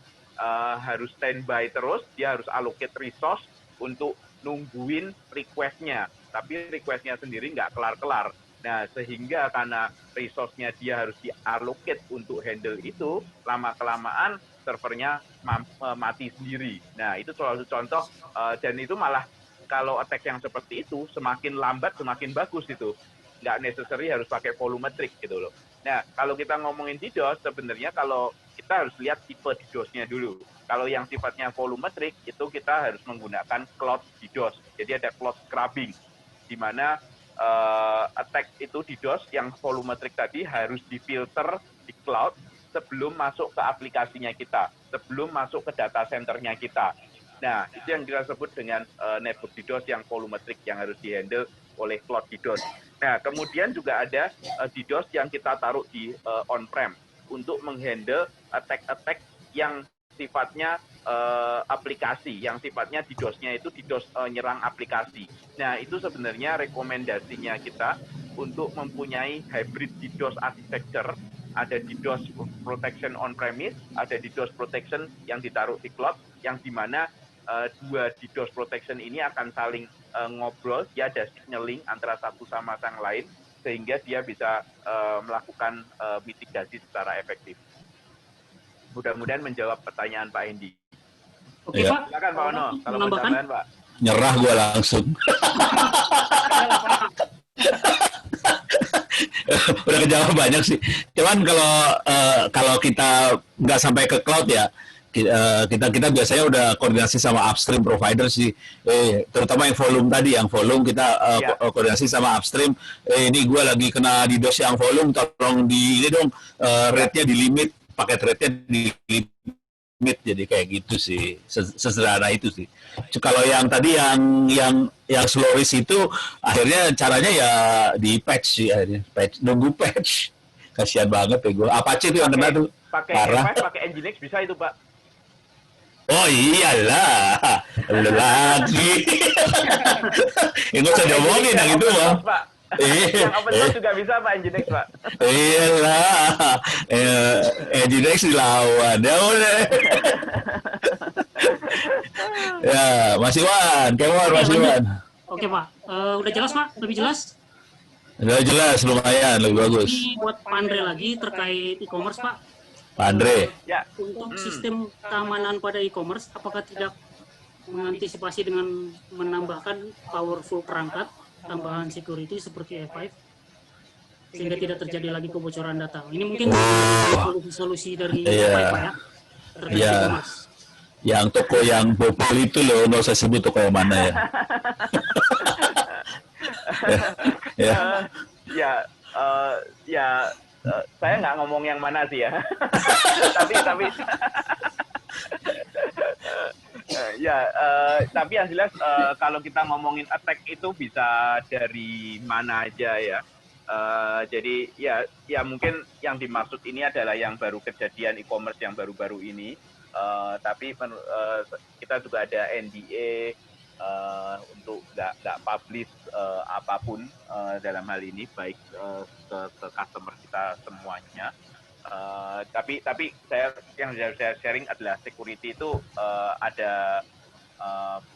harus standby terus, dia harus allocate resource untuk nungguin request-nya. Tapi request-nya sendiri nggak kelar-kelar. Nah, sehingga karena resource-nya dia harus diallocate untuk handle itu, lama-kelamaan servernya mati sendiri. Nah, itu salah satu contoh, dan itu malah kalau attack yang seperti itu, semakin lambat, semakin bagus itu. Nggak necessary harus pakai volumetric gitu loh. Nah, kalau kita ngomongin DDoS, sebenarnya kalau kita harus lihat tipe DDoS-nya dulu. Kalau yang sifatnya volumetric, itu kita harus menggunakan cloud DDoS. Jadi ada cloud scrubbing, di mana attack itu DDoS yang volumetric tadi harus difilter di cloud sebelum masuk ke aplikasinya kita, sebelum masuk ke data centernya kita. Nah, itu yang kita sebut dengan network DDoS yang volumetric yang harus dihandle oleh cloud DDoS. Nah, kemudian juga ada DDoS yang kita taruh di on-prem untuk menghandle attack-attack yang sifatnya aplikasi, yang sifatnya DDoS-nya itu DDoS nyerang aplikasi. Nah, itu sebenarnya rekomendasinya kita untuk mempunyai hybrid DDoS architecture. Ada DDoS protection on-premise, ada DDoS protection yang ditaruh di cloud, yang dimana dua DDoS protection ini akan saling ngobrol, dia ada signaling antara satu sama yang lain, sehingga dia bisa melakukan mitigasi secara efektif. Mudah-mudahan menjawab pertanyaan Pak Hendi. Oke, Ya. Pak. Silakan Pak Ono, kalau mau Menambahkan? tambahan Pak. Nyerah gue langsung. Udah kejawab banyak sih. Cuman kalau kita nggak sampai ke cloud ya, kita biasanya udah koordinasi sama upstream provider sih, terutama yang volume kita koordinasi sama upstream. Ini gue lagi kena DDoS yang volume, tolong ini dong, rate-nya di limit, paket rate-nya di limit, jadi kayak gitu sih, sesederhana itu sih. Kalau yang tadi yang slow risk itu akhirnya caranya ya di patch sih, akhirnya nunggu patch. Kasihan banget ya gue. Apache itu yang kena tuh. Pakai Parah. pakai Nginx bisa itu Pak. Oh iyalah, lu lagi. Ini usah diomongin yang itu mah. Yang open source juga bisa Pak Nginx Pak. Iyalah, Nginx dilawan. Ya udah. Ya, Mas Iwan, Kemon, Mas Iwan. Oke, Pak. Udah jelas, Pak? Lebih jelas? Udah jelas, lumayan, lebih bagus. Ini buat Pak Andre lagi terkait e-commerce, Pak. Pak Andre. Ya. Untuk sistem keamanan pada e-commerce, apakah tidak mengantisipasi dengan menambahkan powerful perangkat, tambahan security seperti F5, sehingga tidak terjadi lagi kebocoran data? Ini mungkin solusi dari F5, Pak, ya? Terkait e-commerce. Yang toko yang bobol itu loh, nggak usah sebut toko yang mana ya. Saya nggak ngomong yang mana sih ya. Tapi yang jelas kalau kita ngomongin attack itu bisa dari mana aja ya. Jadi ya mungkin yang dimaksud ini adalah yang baru kejadian e-commerce yang baru-baru ini. Tapi kita juga ada NDA untuk nggak publish apapun dalam hal ini, baik ke customer kita semuanya. Tapi yang saya sharing adalah security itu ada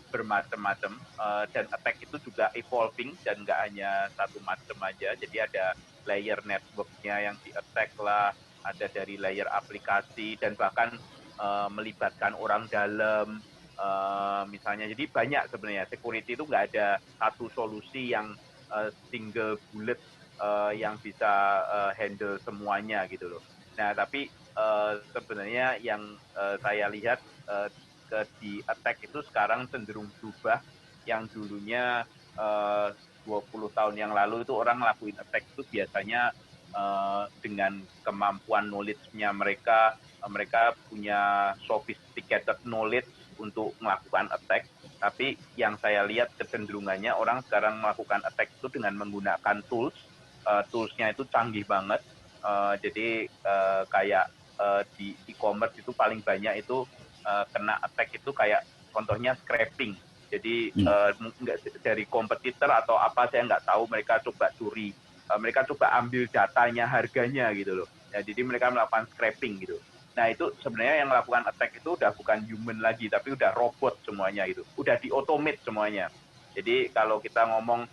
bermacam-macam, dan attack itu juga evolving dan nggak hanya satu macam aja. Jadi ada layer networknya yang di-attack lah, ada dari layer aplikasi, dan bahkan melibatkan orang dalam, misalnya. Jadi banyak sebenarnya. Security itu nggak ada satu solusi yang single bullet yang bisa handle semuanya gitu loh. Nah, tapi sebenarnya yang saya lihat di attack itu sekarang cenderung berubah. Yang dulunya 20 tahun yang lalu itu orang ngelakuin attack itu biasanya dengan kemampuan knowledge-nya mereka punya sophisticated knowledge untuk melakukan attack. Tapi yang saya lihat kecenderungannya orang sekarang melakukan attack itu dengan menggunakan tools. Tools-nya itu canggih banget. Jadi kayak di e-commerce itu paling banyak itu kena attack itu kayak contohnya scraping. Jadi dari kompetitor atau apa saya nggak tahu, mereka coba curi, mereka coba ambil datanya, harganya gitu loh. Ya, jadi mereka melakukan scraping gitu. Nah itu sebenarnya yang melakukan attack itu udah bukan human lagi, tapi udah robot semuanya itu, udah di-automate semuanya. Jadi kalau kita ngomong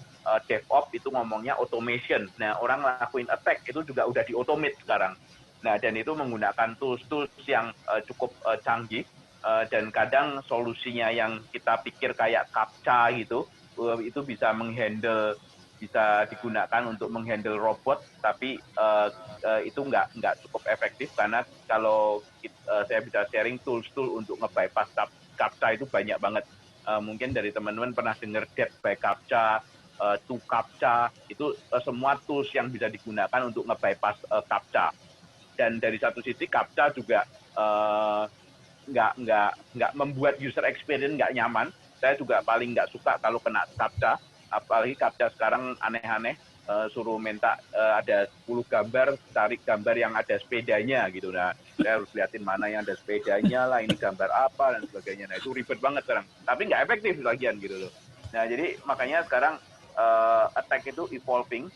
DevOps itu ngomongnya automation. Nah orang ngelakuin attack itu juga udah di-automate sekarang. Nah dan itu menggunakan tools-tools yang cukup canggih. Dan kadang solusinya yang kita pikir kayak CAPTCHA gitu, itu bisa digunakan untuk menghandle robot, tapi itu nggak cukup efektif, karena kalau saya bisa sharing tools-tool untuk nge-bypass CAPTCHA itu banyak banget. Mungkin dari teman-teman pernah dengar Death by CAPTCHA, To CAPTCHA, itu semua tools yang bisa digunakan untuk nge-bypass CAPTCHA. Dan dari satu sisi CAPTCHA juga nggak membuat user experience nggak nyaman. Saya juga paling nggak suka kalau kena CAPTCHA, apalagi CAPTCHA sekarang aneh-aneh, suruh minta ada 10 gambar, cari gambar yang ada sepedanya gitu. Nah, saya harus liatin mana yang ada sepedanya lah, ini gambar apa dan sebagainya. Nah, itu ribet banget sekarang, tapi nggak efektif lagian gitu loh. Nah, jadi makanya sekarang attack itu evolving,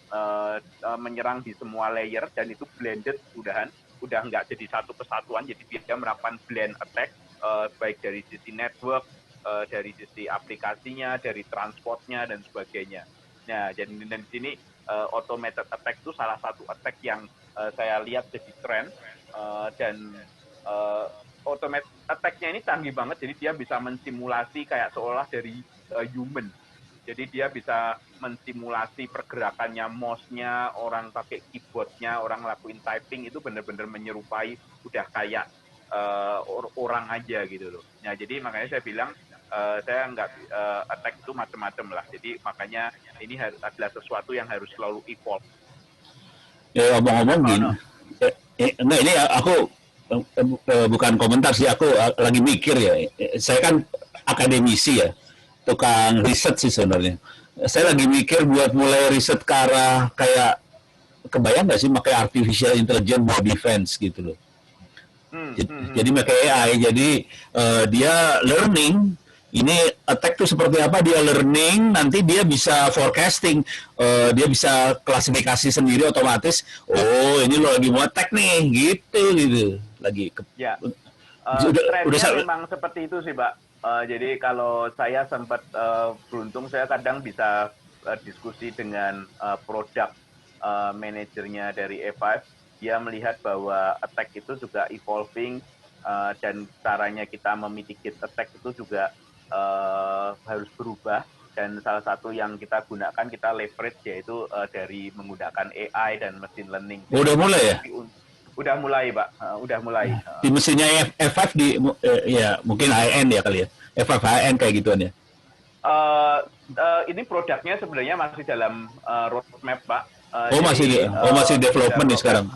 menyerang di semua layer, dan itu blended udah nggak jadi satu kesatuan, jadi dia melakukan blend attack, baik dari sisi network, dari sisi aplikasinya, dari transportnya, dan sebagainya. Nah, jadi di sini automated attack itu salah satu attack yang saya lihat jadi tren, dan automated attack-nya ini canggih banget, jadi dia bisa mensimulasi kayak seolah dari human. Jadi dia bisa mensimulasi pergerakannya mouse-nya, orang pakai keyboard-nya, orang lakuin typing, itu benar-benar menyerupai udah kayak orang aja gitu loh. Nah, jadi makanya saya bilang saya nggak attack itu macam-macam lah. Jadi makanya ini adalah sesuatu yang harus selalu evolve. Ya, ngomong-ngomong gini. Enggak, ini aku bukan komentar sih, aku lagi mikir ya. Saya kan akademisi ya, tukang riset sih sebenarnya. Saya lagi mikir buat mulai riset ke arah kayak, kebayang nggak sih pakai artificial intelligence buat defense gitu loh. Jadi pakai AI, jadi dia learning, ini attack tuh seperti apa, dia learning, nanti dia bisa forecasting, dia bisa klasifikasi sendiri otomatis, oh ini lo lagi mau attack nih, gitu lagi. Ya, udah memang seperti itu sih, Pak. Jadi kalau saya sempat beruntung, saya kadang bisa diskusi dengan produk manajernya dari E5. Dia melihat bahwa attack itu juga evolving, dan caranya kita memitigate attack itu juga harus berubah. Dan salah satu yang kita gunakan, kita leverage, yaitu dari menggunakan AI dan machine learning. Udah mulai ya? Udah mulai, Pak. Udah mulai. Di mesinnya F5 ya mungkin high end ya kali ya. F5 high end kayak gituan ya. Ini produknya sebenarnya masih dalam roadmap, Pak. Masih development nih sekarang.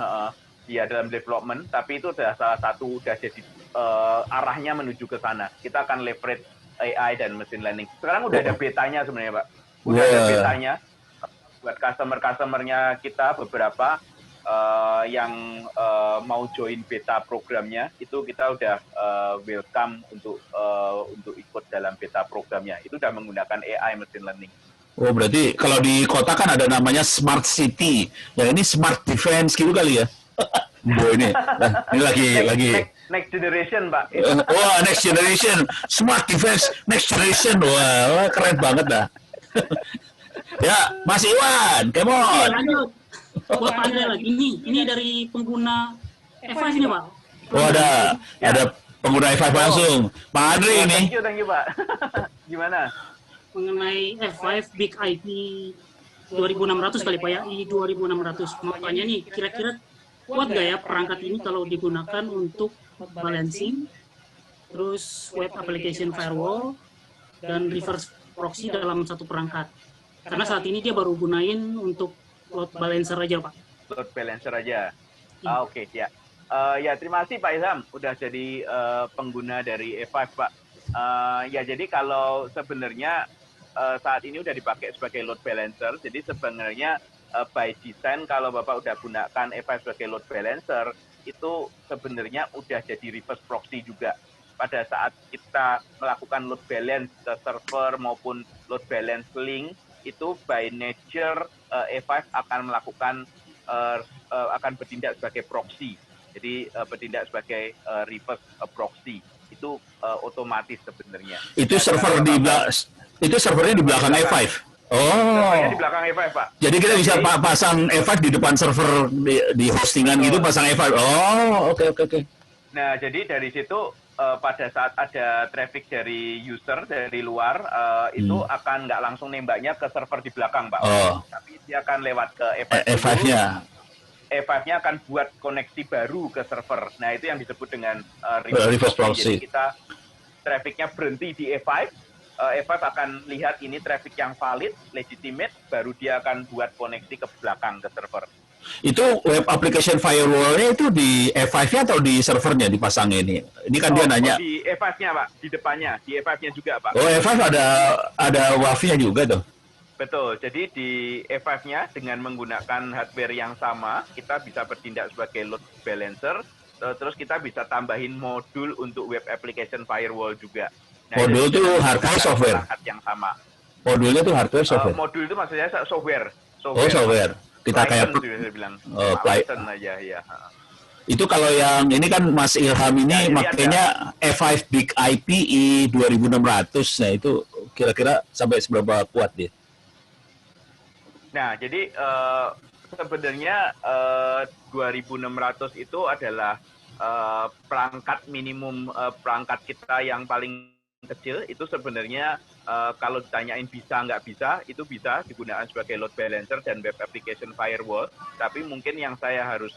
Iya, dalam development, tapi itu sudah salah satu udah jadi arahnya menuju ke sana. Kita akan leverage AI dan machine learning. Sekarang udah ada betanya sebenarnya, Pak. Udah ada betanya buat customer-customernya kita, beberapa yang mau join beta programnya, itu kita udah welcome untuk ikut dalam beta programnya. Itu udah menggunakan AI machine learning. Oh, berarti kalau di kota kan ada namanya smart city. Ya ini smart defense gitu kali ya. Boh ini lagi next generation, Pak. Wah, next generation, smart defense, next generation, wah keren banget dah. Ya, Mas Iwan, come Oke, on. lanjut. Buat Pak Andre lagi. Ini dari pengguna F5 ini, Pak. Oh, ada pengguna i5 langsung. Pak Andre ini. Thank you, Pak. Gimana? Mengenai F5 Big IP 2600 kali Pak ya, i 2600. Mau tanya nih, kira-kira kuat nggak ya perangkat ini kalau digunakan untuk balancing, terus web application firewall, dan reverse proxy dalam satu perangkat? Karena saat ini dia baru gunain untuk load balancer aja, Pak. Load balancer aja. Oke, ya. Ya, terima kasih Pak Ilham udah jadi pengguna dari E5, Pak. Ya, jadi kalau sebenarnya saat ini udah dipakai sebagai load balancer, jadi sebenarnya by design kalau Bapak udah gunakan E5 sebagai load balancer, itu sebenarnya udah jadi reverse proxy juga. Pada saat kita melakukan load balance ke server maupun load balance link, itu by nature E5 akan melakukan akan bertindak sebagai proxy. Jadi bertindak sebagai reverse proxy. Itu otomatis sebenarnya. Itu server itu servernya di belakang E5. Oh. Servernya di belakang E5, Pak. Jadi kita bisa pasang E5 di depan server di hostingan gitu, pasang E5. Oh, oke. Nah, jadi dari situ pada saat ada traffic dari user dari luar, itu akan nggak langsung nembaknya ke server di belakang, Pak. Oh. Tapi dia akan lewat ke E5. E5-nya. E5-nya akan buat koneksi baru ke server. Nah, itu yang disebut dengan reverse proxy. Jadi kita trafficnya berhenti di E5, E5 akan lihat ini traffic yang valid, legitimate, baru dia akan buat koneksi ke belakang ke server. Itu web application firewall-nya itu di E5-nya atau di servernya dipasang ini? Ini kan dia nanya. Di E5-nya, Pak, di depannya, di E5-nya juga, Pak. Oh, E5 ada WAF-nya juga tuh. Betul, jadi di E5-nya dengan menggunakan hardware yang sama, kita bisa bertindak sebagai load balancer, terus kita bisa tambahin modul untuk web application firewall juga. Nah, modul itu hardware software? Yang sama. Modulnya itu hardware software? Modul itu maksudnya software. Oh, software. Kita kayak bilang. Python aja, ya. Itu kalau yang ini kan Mas Ilham ini makanya E5 Big IP i 2600. Nah, itu kira-kira sampai seberapa kuat dia? Nah, jadi sebenarnya 2600 itu adalah perangkat minimum perangkat kita yang paling kecil. Itu sebenarnya kalau ditanyain bisa nggak bisa, itu bisa digunakan sebagai load balancer dan web application firewall. Tapi mungkin yang saya harus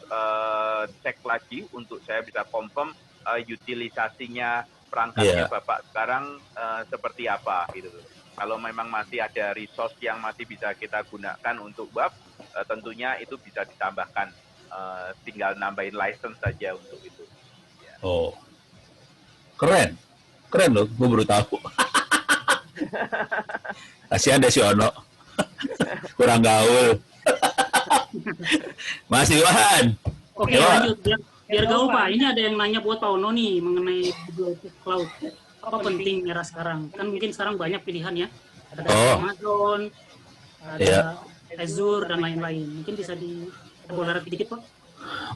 cek lagi untuk saya bisa confirm utilisasinya perangkatnya Bapak sekarang seperti apa gitu. Kalau memang masih ada resource yang masih bisa kita gunakan untuk web, tentunya itu bisa ditambahkan. Tinggal nambahin license saja untuk itu. Ya. Oh, keren loh, gue baru tahu. Kasihan deh si Ono, kurang gaul. Mas Iwan. Oke, lanjut biar gaul Pak. Ini ada yang nanya buat Pak Ono nih mengenai Google Cloud. Apa penting era sekarang? Kan mungkin sekarang banyak pilihan ya. Ada Amazon, ada Azure dan lain-lain. Mungkin bisa dielaborasi dikit Pak.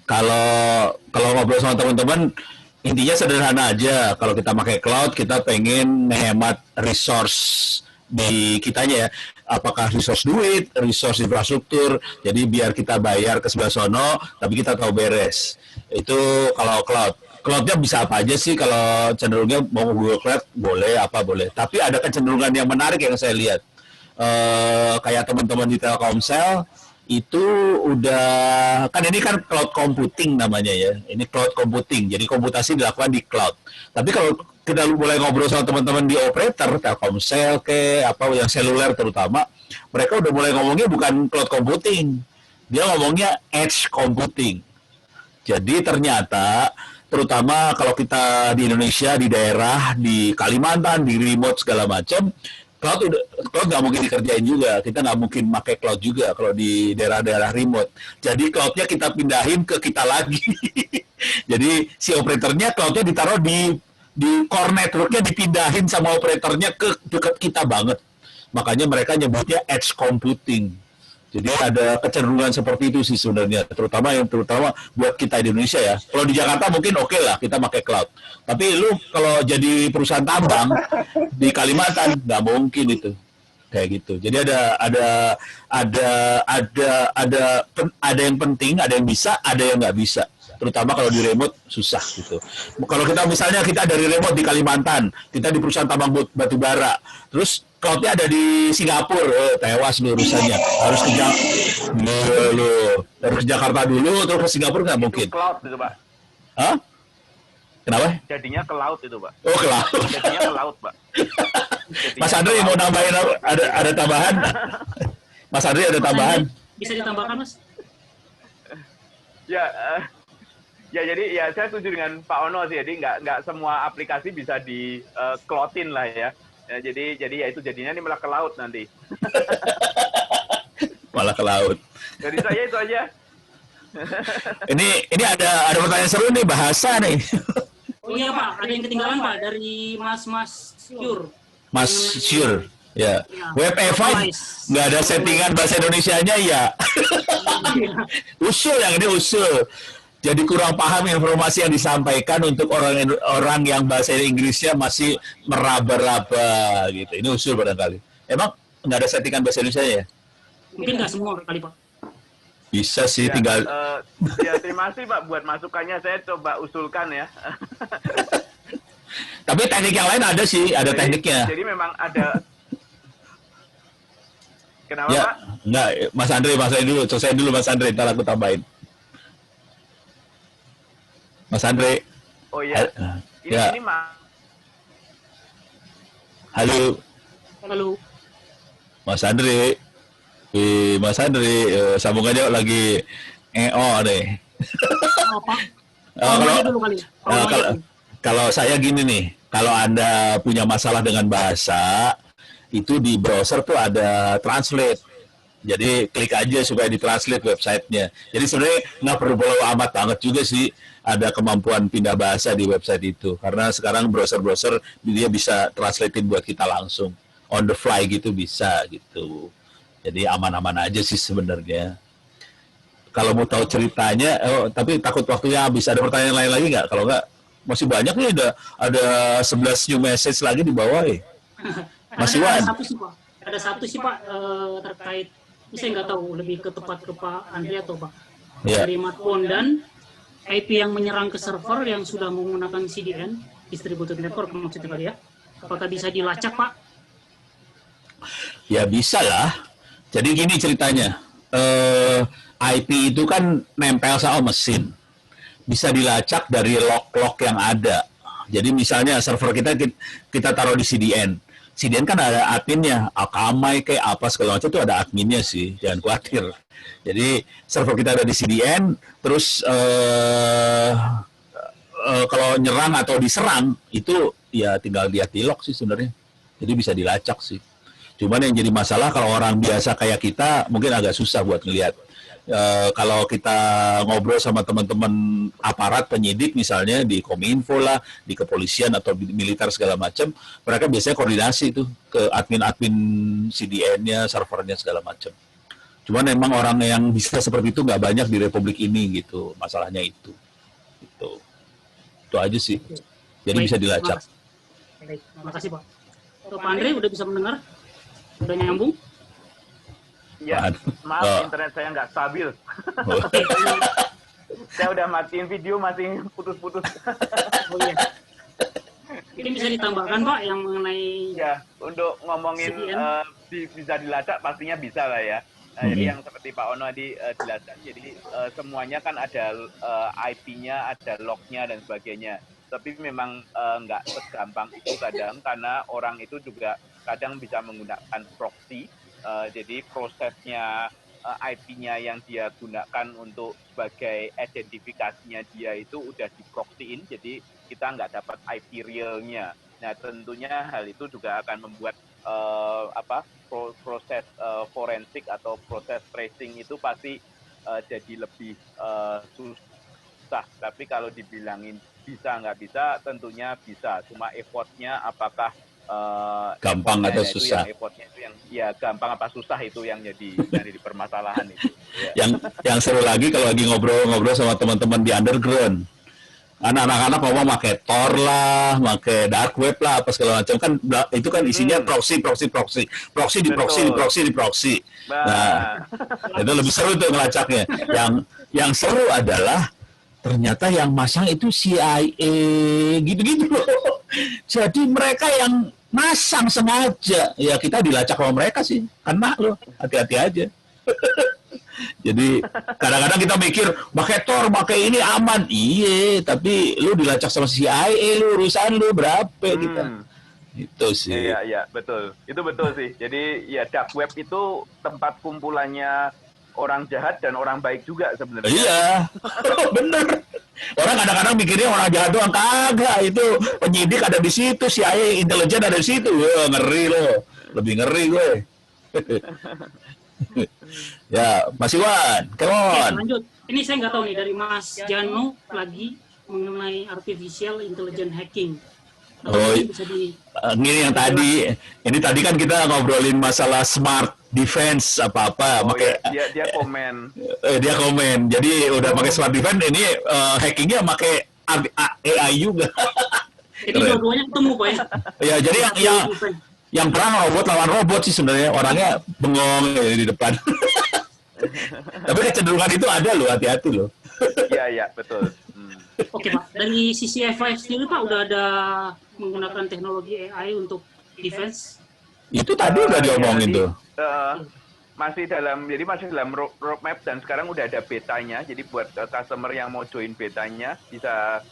Kalau ngobrol sama teman-teman, intinya sederhana aja. Kalau kita pakai cloud, kita pengen menghemat resource di kitanya ya. Apakah resource duit, resource infrastruktur. Jadi biar kita bayar ke sebelah sono, tapi kita tahu beres. Itu kalau cloud. Cloud-nya bisa apa aja sih, kalau cenderungnya mau Google Cloud boleh, apa boleh. Tapi ada kecenderungan yang menarik yang saya lihat. Kayak teman-teman di Telkomsel, itu udah, kan ini kan cloud computing namanya ya. Ini cloud computing, jadi komputasi dilakukan di cloud. Tapi kalau kita mulai ngobrol sama teman-teman di operator, Telkomsel apa yang seluler terutama, mereka udah mulai ngomongnya bukan cloud computing. Dia ngomongnya edge computing. Jadi ternyata terutama kalau kita di Indonesia, di daerah, di Kalimantan, di remote segala macam, cloud nggak mungkin dikerjain juga. Kita nggak mungkin pakai cloud juga kalau di daerah-daerah remote. Jadi cloudnya kita pindahin ke kita lagi. Jadi si operatornya cloudnya ditaruh di core networknya, dipindahin sama operatornya ke dekat kita banget. Makanya mereka nyebutnya edge computing. Jadi ada kecenderungan seperti itu sih sebenarnya, terutama buat kita di Indonesia ya. Kalau di Jakarta mungkin oke lah kita pakai cloud. Tapi lu kalau jadi perusahaan tambang di Kalimantan nggak mungkin itu kayak gitu. Jadi ada yang penting, ada yang bisa, ada yang nggak bisa. Terutama kalau di remote susah gitu. Kalau kita misalnya kita dari remote di Kalimantan, kita di perusahaan tambang batu bara, terus cloud-nya ada di Singapura, tewas lu urusannya. Harus ke Jakarta dulu, terus ke Singapura nggak mungkin. Itu cloud itu, Pak. Hah? Kenapa? Jadinya ke laut itu, Pak. Oh, ke laut. Jadinya ke laut, Pak. Mas Andri mau nambahin apa? Ada tambahan? Mas Andri ada tambahan? Bisa ditambahkan, Mas? Ya, jadi ya saya setuju dengan Pak Ono sih. Jadi nggak semua aplikasi bisa di cloud-in lah ya. Jadi ya itu jadinya ini malah ke laut nanti. Malah ke laut. Dari saya itu aja. Ini ada pertanyaan seru nih, bahasa nih. Oh iya Pak, ada yang ketinggalan Pak dari Mas Syur. Mas Syur, ya. WebEFI nggak ada settingan bahasa Indonesianya ya. Usul yang ini usul. Jadi kurang paham informasi yang disampaikan untuk orang yang bahasa Inggrisnya masih meraba-raba gitu. Ini usul barangkali. Emang nggak ada settingan bahasa Indonesia ya? Mungkin nggak semua kali Pak. Bisa sih, Ya, tinggal. Ya terima kasih Pak buat masukannya. Saya coba usulkan ya. Tapi teknik yang lain ada sih, ada tekniknya. Jadi memang ada. Kenapa Ya, Pak? enggak, Mas Andre, selesai dulu Mas Andre, ntar aku tambahin. Mas Andre. Oh iya. Ya. Ini Halo, Halo. Mas Andre. Mas Andre, sambungannya lagi deh. Apa? Kalau saya gini nih, kalau Anda punya masalah dengan bahasa, itu di browser tuh ada translate. Jadi klik aja supaya ditranslate websitenya. Jadi sebenarnya nggak perlu amat banget juga sih ada kemampuan pindah bahasa di website itu. Karena sekarang browser-browser dia bisa translatein buat kita langsung. On the fly gitu bisa gitu. Jadi aman-aman aja sih sebenarnya. Kalau mau tahu ceritanya, tapi takut waktunya habis. Ada pertanyaan lain lagi nggak? Kalau nggak, masih banyak nih, ada 11 new message lagi di bawah ya. Masih ada satu sih Pak terkait, ini saya nggak tahu lebih ke tepat ke Pak Andri atau Pak. Ya. Dari Mat Pondan, IP yang menyerang ke server yang sudah menggunakan CDN, distributed network maksudnya kali ya. Apakah bisa dilacak Pak? Ya bisa lah. Jadi gini ceritanya, IP itu kan nempel sama mesin. Bisa dilacak dari log-log yang ada. Jadi misalnya server kita taruh di CDN. CDN kan ada adminnya, Akamai kayak apa segala macam itu ada adminnya sih, jangan khawatir. Jadi server kita ada di CDN, terus kalau nyerang atau diserang itu ya tinggal lihat di log sih sebenarnya. Jadi bisa dilacak sih. Cuman yang jadi masalah kalau orang biasa kayak kita mungkin agak susah buat ngelihat. Kalau kita ngobrol sama teman-teman aparat penyidik misalnya di Kominfo lah, di kepolisian atau di militer segala macam, mereka biasanya koordinasi itu ke admin-admin CDN-nya, servernya segala macam. Cuman memang orang yang bisa seperti itu nggak banyak di Republik ini gitu, masalahnya itu. Itu aja sih. Jadi Baik, bisa dilacak. Baik, terima kasih Pak. Pak Andre udah bisa mendengar? Udah nyambung? Ya, maaf internet saya nggak stabil. Saya udah matiin video masih putus-putus. Oh iya. Ini bisa ditambahkan Pak yang mengenai Ya, untuk ngomongin bisa dilacak pastinya bisa lah ya. Jadi yang seperti Pak Ono tadi dilacak. Jadi semuanya kan ada IP-nya, ada log-nya dan sebagainya. Tapi memang nggak segampang itu kadang karena orang itu juga kadang bisa menggunakan proxy. Jadi prosesnya IP-nya yang dia gunakan untuk sebagai identifikasinya dia itu udah di-proxyin, jadi kita nggak dapat IP realnya. Nah tentunya hal itu juga akan membuat proses forensik atau proses tracing itu pasti jadi lebih susah. Tapi kalau dibilangin bisa nggak bisa, tentunya bisa. Cuma effortnya apakah Gampang atau susah? Effortnya itu yang ya gampang apa susah itu yang jadi permasalahan itu. Ya. Yang seru lagi kalau lagi ngobrol-ngobrol sama teman-teman di underground. Anak-anak ngomong pakai Tor lah, pakai dark web lah, apa segala macam kan itu kan isinya proxy di proxy. Nah, itu lebih seru tuh ngelacaknya. Yang seru adalah ternyata yang masang itu CIA gitu-gitu loh. Jadi mereka yang masang sengaja. Ya kita dilacak sama mereka sih. Kena loh, hati-hati aja. Jadi kadang-kadang kita mikir pakai Tor, pakai ini aman. Iya, tapi lu dilacak sama CIA, lu urusan lu berapa kita. Itu sih. Iya, betul. Itu betul sih. Jadi ya dark web itu tempat kumpulannya orang jahat dan orang baik juga sebenarnya. Iya, bener. Orang kadang-kadang mikirnya orang jahat doang, kagak. Itu penyidik ada di situ, CIA, intelijen ada di situ. Wah, ngeri loh. Lebih ngeri gue. Ya, Mas Iwan, come on. Lanjut. Ini saya nggak tahu nih dari Mas Janu lagi mengenai artificial intelligence hacking. Oh, ini yang tadi. Ini tadi kan kita ngobrolin masalah smart defense apa-apa. Dia komen. Dia komen. Jadi udah pakai smart defense, ini hackingnya pakai AI juga. Jadi dua-duanya ketemu, Pak ya? Ya, jadi yang perang robot lawan robot sih sebenarnya, orangnya bengong di depan. Tapi kecenderungan itu ada loh, hati-hati loh. Iya, betul. Oke Pak, dari sisi F5 sendiri Pak udah ada menggunakan teknologi AI untuk defense? Itu tadi udah diomongin tuh. Masih dalam roadmap dan sekarang udah ada betanya. Jadi buat customer yang mau join betanya bisa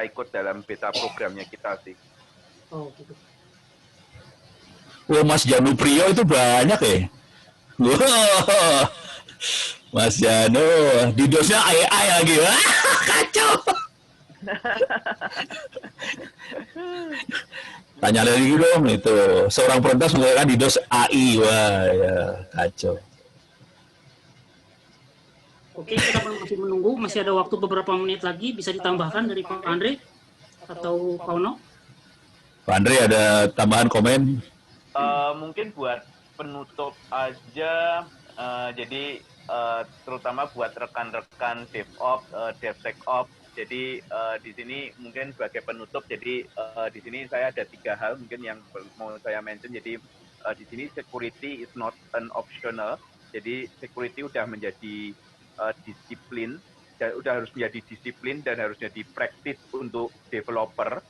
ikut dalam beta programnya kita sih. Oh gitu. Wah, Mas Janu Priyo itu banyak ya. Wah, Mas Janu, didosnya AI lagi. Wah, kacau. Tanya lagi dong, itu seorang perentas menggunakan DDoS AI. Wah, ya, kacau. Oke, kita masih menunggu, masih ada waktu beberapa menit lagi, bisa ditambahkan dari Pak Andre atau Pak Ono? Pak Andre ada tambahan komen? Mungkin buat penutup aja, jadi terutama buat rekan-rekan DevOps, DevSecOps. Jadi di sini mungkin sebagai penutup, jadi di sini saya ada 3 hal mungkin yang mau saya mention. Jadi di sini security is not an optional. Jadi security udah menjadi disiplin, dan udah harus menjadi disiplin dan harus jadi praktis untuk developer.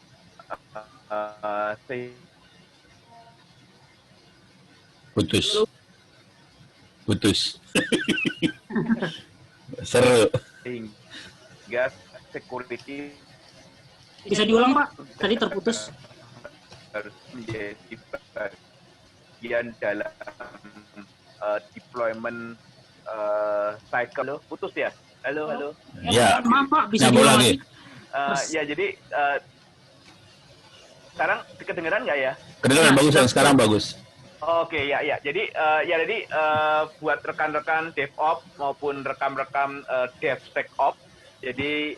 Putus. Seru. Sehingga security bisa diulang Pak, tadi terputus. Harus menjadi bagian dalam deployment cycle. Putus ya? Halo. Ya. Maaf Pak, bisa diulang lagi. Ya jadi sekarang kedengeran nggak ya? Kedengeran bagus, yang sekarang bagus. Oke, ya. Jadi buat rekan-rekan DevOps maupun rekan-rekan DevSecOps, jadi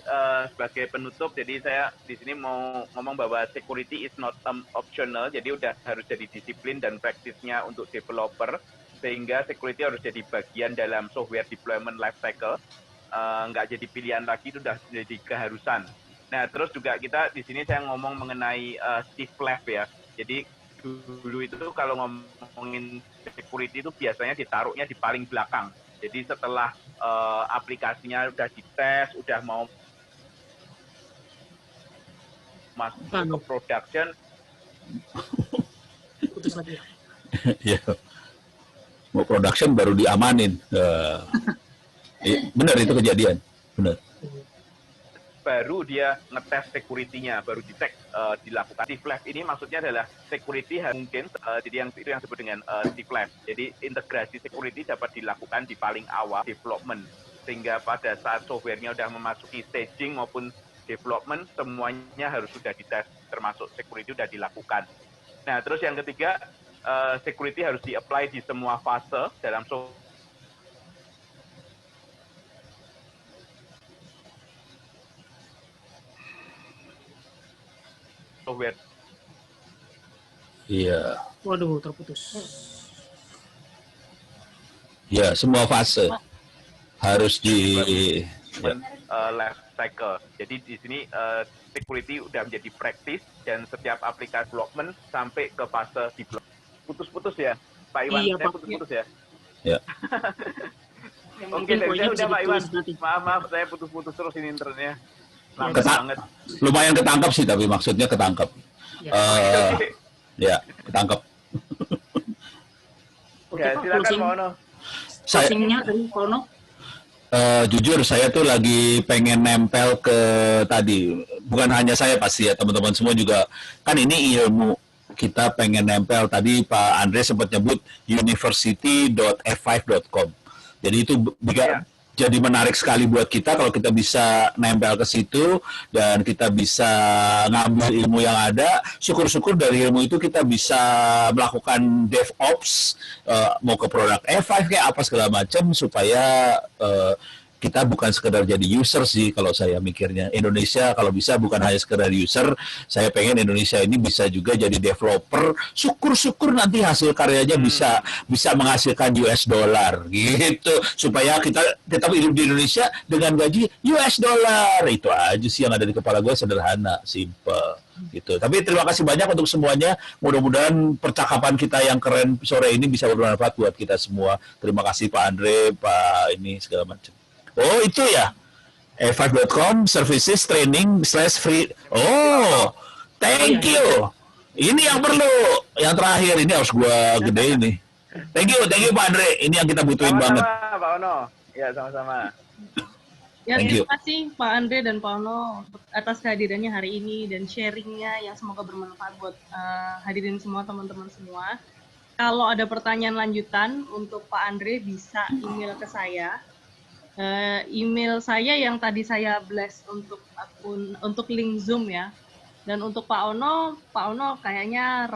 sebagai penutup, jadi saya di sini mau ngomong bahwa security is not optional, jadi udah harus jadi disiplin dan praktisnya untuk developer, sehingga security harus jadi bagian dalam software deployment lifecycle, nggak jadi pilihan lagi, itu udah jadi keharusan. Nah, terus juga kita di sini saya ngomong mengenai shift left ya, jadi dulu itu kalau ngomongin security itu biasanya ditaruhnya di paling belakang. Jadi setelah aplikasinya udah dites, udah mau masuk ke production. Putus lagi. Ya. Mau production baru diamanin. Benar itu kejadian. Benar. Baru dia ngetes security-nya, baru dicek dilakukan. Shift left ini maksudnya adalah security mungkin, jadi itu yang disebut dengan shift left. Jadi integrasi security dapat dilakukan di paling awal development, sehingga pada saat software-nya sudah memasuki staging maupun development, semuanya harus sudah dites, termasuk security sudah dilakukan. Nah, terus yang ketiga, security harus di-apply di semua fase dalam software Iya. Waduh, terputus. Ya, semua fase harus di life cycle. Jadi di sini security udah menjadi praktis dan setiap aplikasi development sampai ke fase develop. Putus-putus ya, Pak Iwan. Iya, Saya Pak. putus-putus ya. ya. Yang Oke, penting dari poinnya saya bisa udah Pak Iwan. ditulis nanti. Maaf, saya putus-putus terus ini internetnya. Lambat Ketak- banget. Lumayan ketangkap sih, tapi maksudnya ketangkap. Ya. Oke. Ya, ketangkap. Oke, Ya, Pak, silakan closing, Pak Ono. Saya closingnya dari Pak Ono. jujur saya tuh lagi pengen nempel ke tadi. Bukan hanya saya pasti ya, teman-teman semua juga. Kan ini ilmu kita pengen nempel. Tadi Pak Andre sempat nyebut university.f5.com. Jadi itu Ya. jadi menarik sekali buat kita kalau kita bisa nempel ke situ dan kita bisa ngambil ilmu yang ada. Syukur-syukur dari ilmu itu kita bisa melakukan DevOps, mau ke produk F5 kayak apa segala macam supaya kita bukan sekedar jadi user sih kalau saya mikirnya. Indonesia kalau bisa bukan hanya sekedar user, saya pengen Indonesia ini bisa juga jadi developer. Syukur-syukur nanti hasil karyanya bisa menghasilkan US dollar gitu supaya kita tetap hidup di Indonesia dengan gaji US dollar. Itu aja sih yang ada di kepala gue, sederhana, simple gitu. Tapi terima kasih banyak untuk semuanya. Mudah-mudahan percakapan kita yang keren sore ini bisa bermanfaat buat kita semua. Terima kasih Pak Andre, Pak ini segala macam. Oh, itu ya. F5.com services training /free. Oh, thank you. Ini yang perlu. Yang terakhir ini harus gua gede ini. Thank you Pak Andre. Ini yang kita butuhin banget. Sama-sama Pak Ono. Ya, sama-sama. Ya, Thank terima kasih Pak Andre dan Pak Ono atas kehadirannya hari ini dan sharingnya yang semoga bermanfaat buat hadirin semua, teman-teman semua. Kalau ada pertanyaan lanjutan untuk Pak Andre bisa email ke saya. Email saya yang tadi saya blast untuk untuk link Zoom ya. Dan untuk Pak Ono kayaknya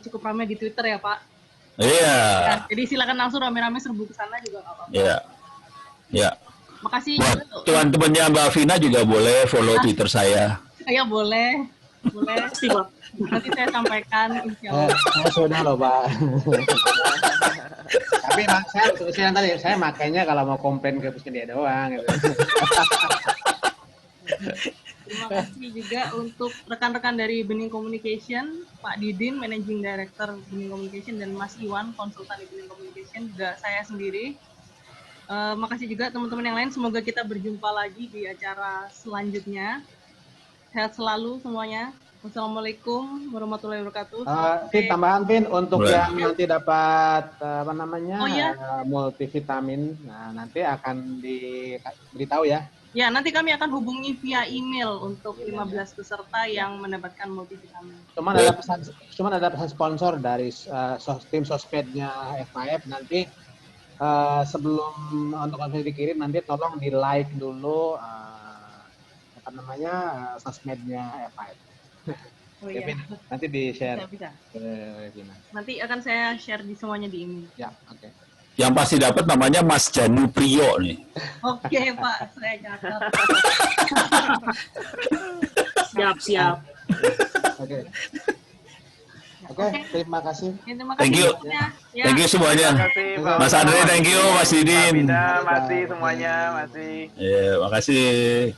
cukup ramai di Twitter ya Pak. Iya. Ya, jadi silakan langsung rame-rame serbu ke sana juga nggak apa-apa. Iya. Ya. Makasih Buat juga. teman-temannya Mbak Vina juga boleh follow Twitter saya. Ya boleh. Pasti, Pak. Nanti saya sampaikan insya Allah. Saya sudah loh Pak. Tapi saya makanya kalau mau komplain ke dia doang. Gitu. Terima kasih juga untuk rekan-rekan dari Bening Communication, Pak Didin, Managing Director Bening Communication, dan Mas Iwan, konsultan di Bening Communication, juga saya sendiri. Makasih juga teman-teman yang lain. Semoga kita berjumpa lagi di acara selanjutnya. Sehat selalu semuanya. Wassalamualaikum warahmatullahi wabarakatuh. Vin, tambahan Vin untuk Boleh. yang nanti dapat Oh, iya. multivitamin. Nah, nanti akan diberitahu ya. Ya, nanti kami akan hubungi via email untuk 15 peserta yang mendapatkan multivitamin. Cuman ada pesan sponsor dari tim sosmednya F5 nanti sebelum untuk konferensi dikirim nanti tolong di like dulu sosmednya F5. Oh Ya, iya, Vin, nanti di share bisa. ke Vina. Nanti akan saya share di semuanya di email. Ya, oke. Yang pasti dapat namanya Mas Janu Priyo nih. Oke Pak, saya catat. Siap. Oke. Oke, terima kasih. Ya, terima kasih Thank you. semuanya. Ya. Thank you semuanya. Terima kasih Pak Mas Ono. Andre, thank you. Mas Pak Didin. Vina, masih semuanya, masih. Ya, makasih.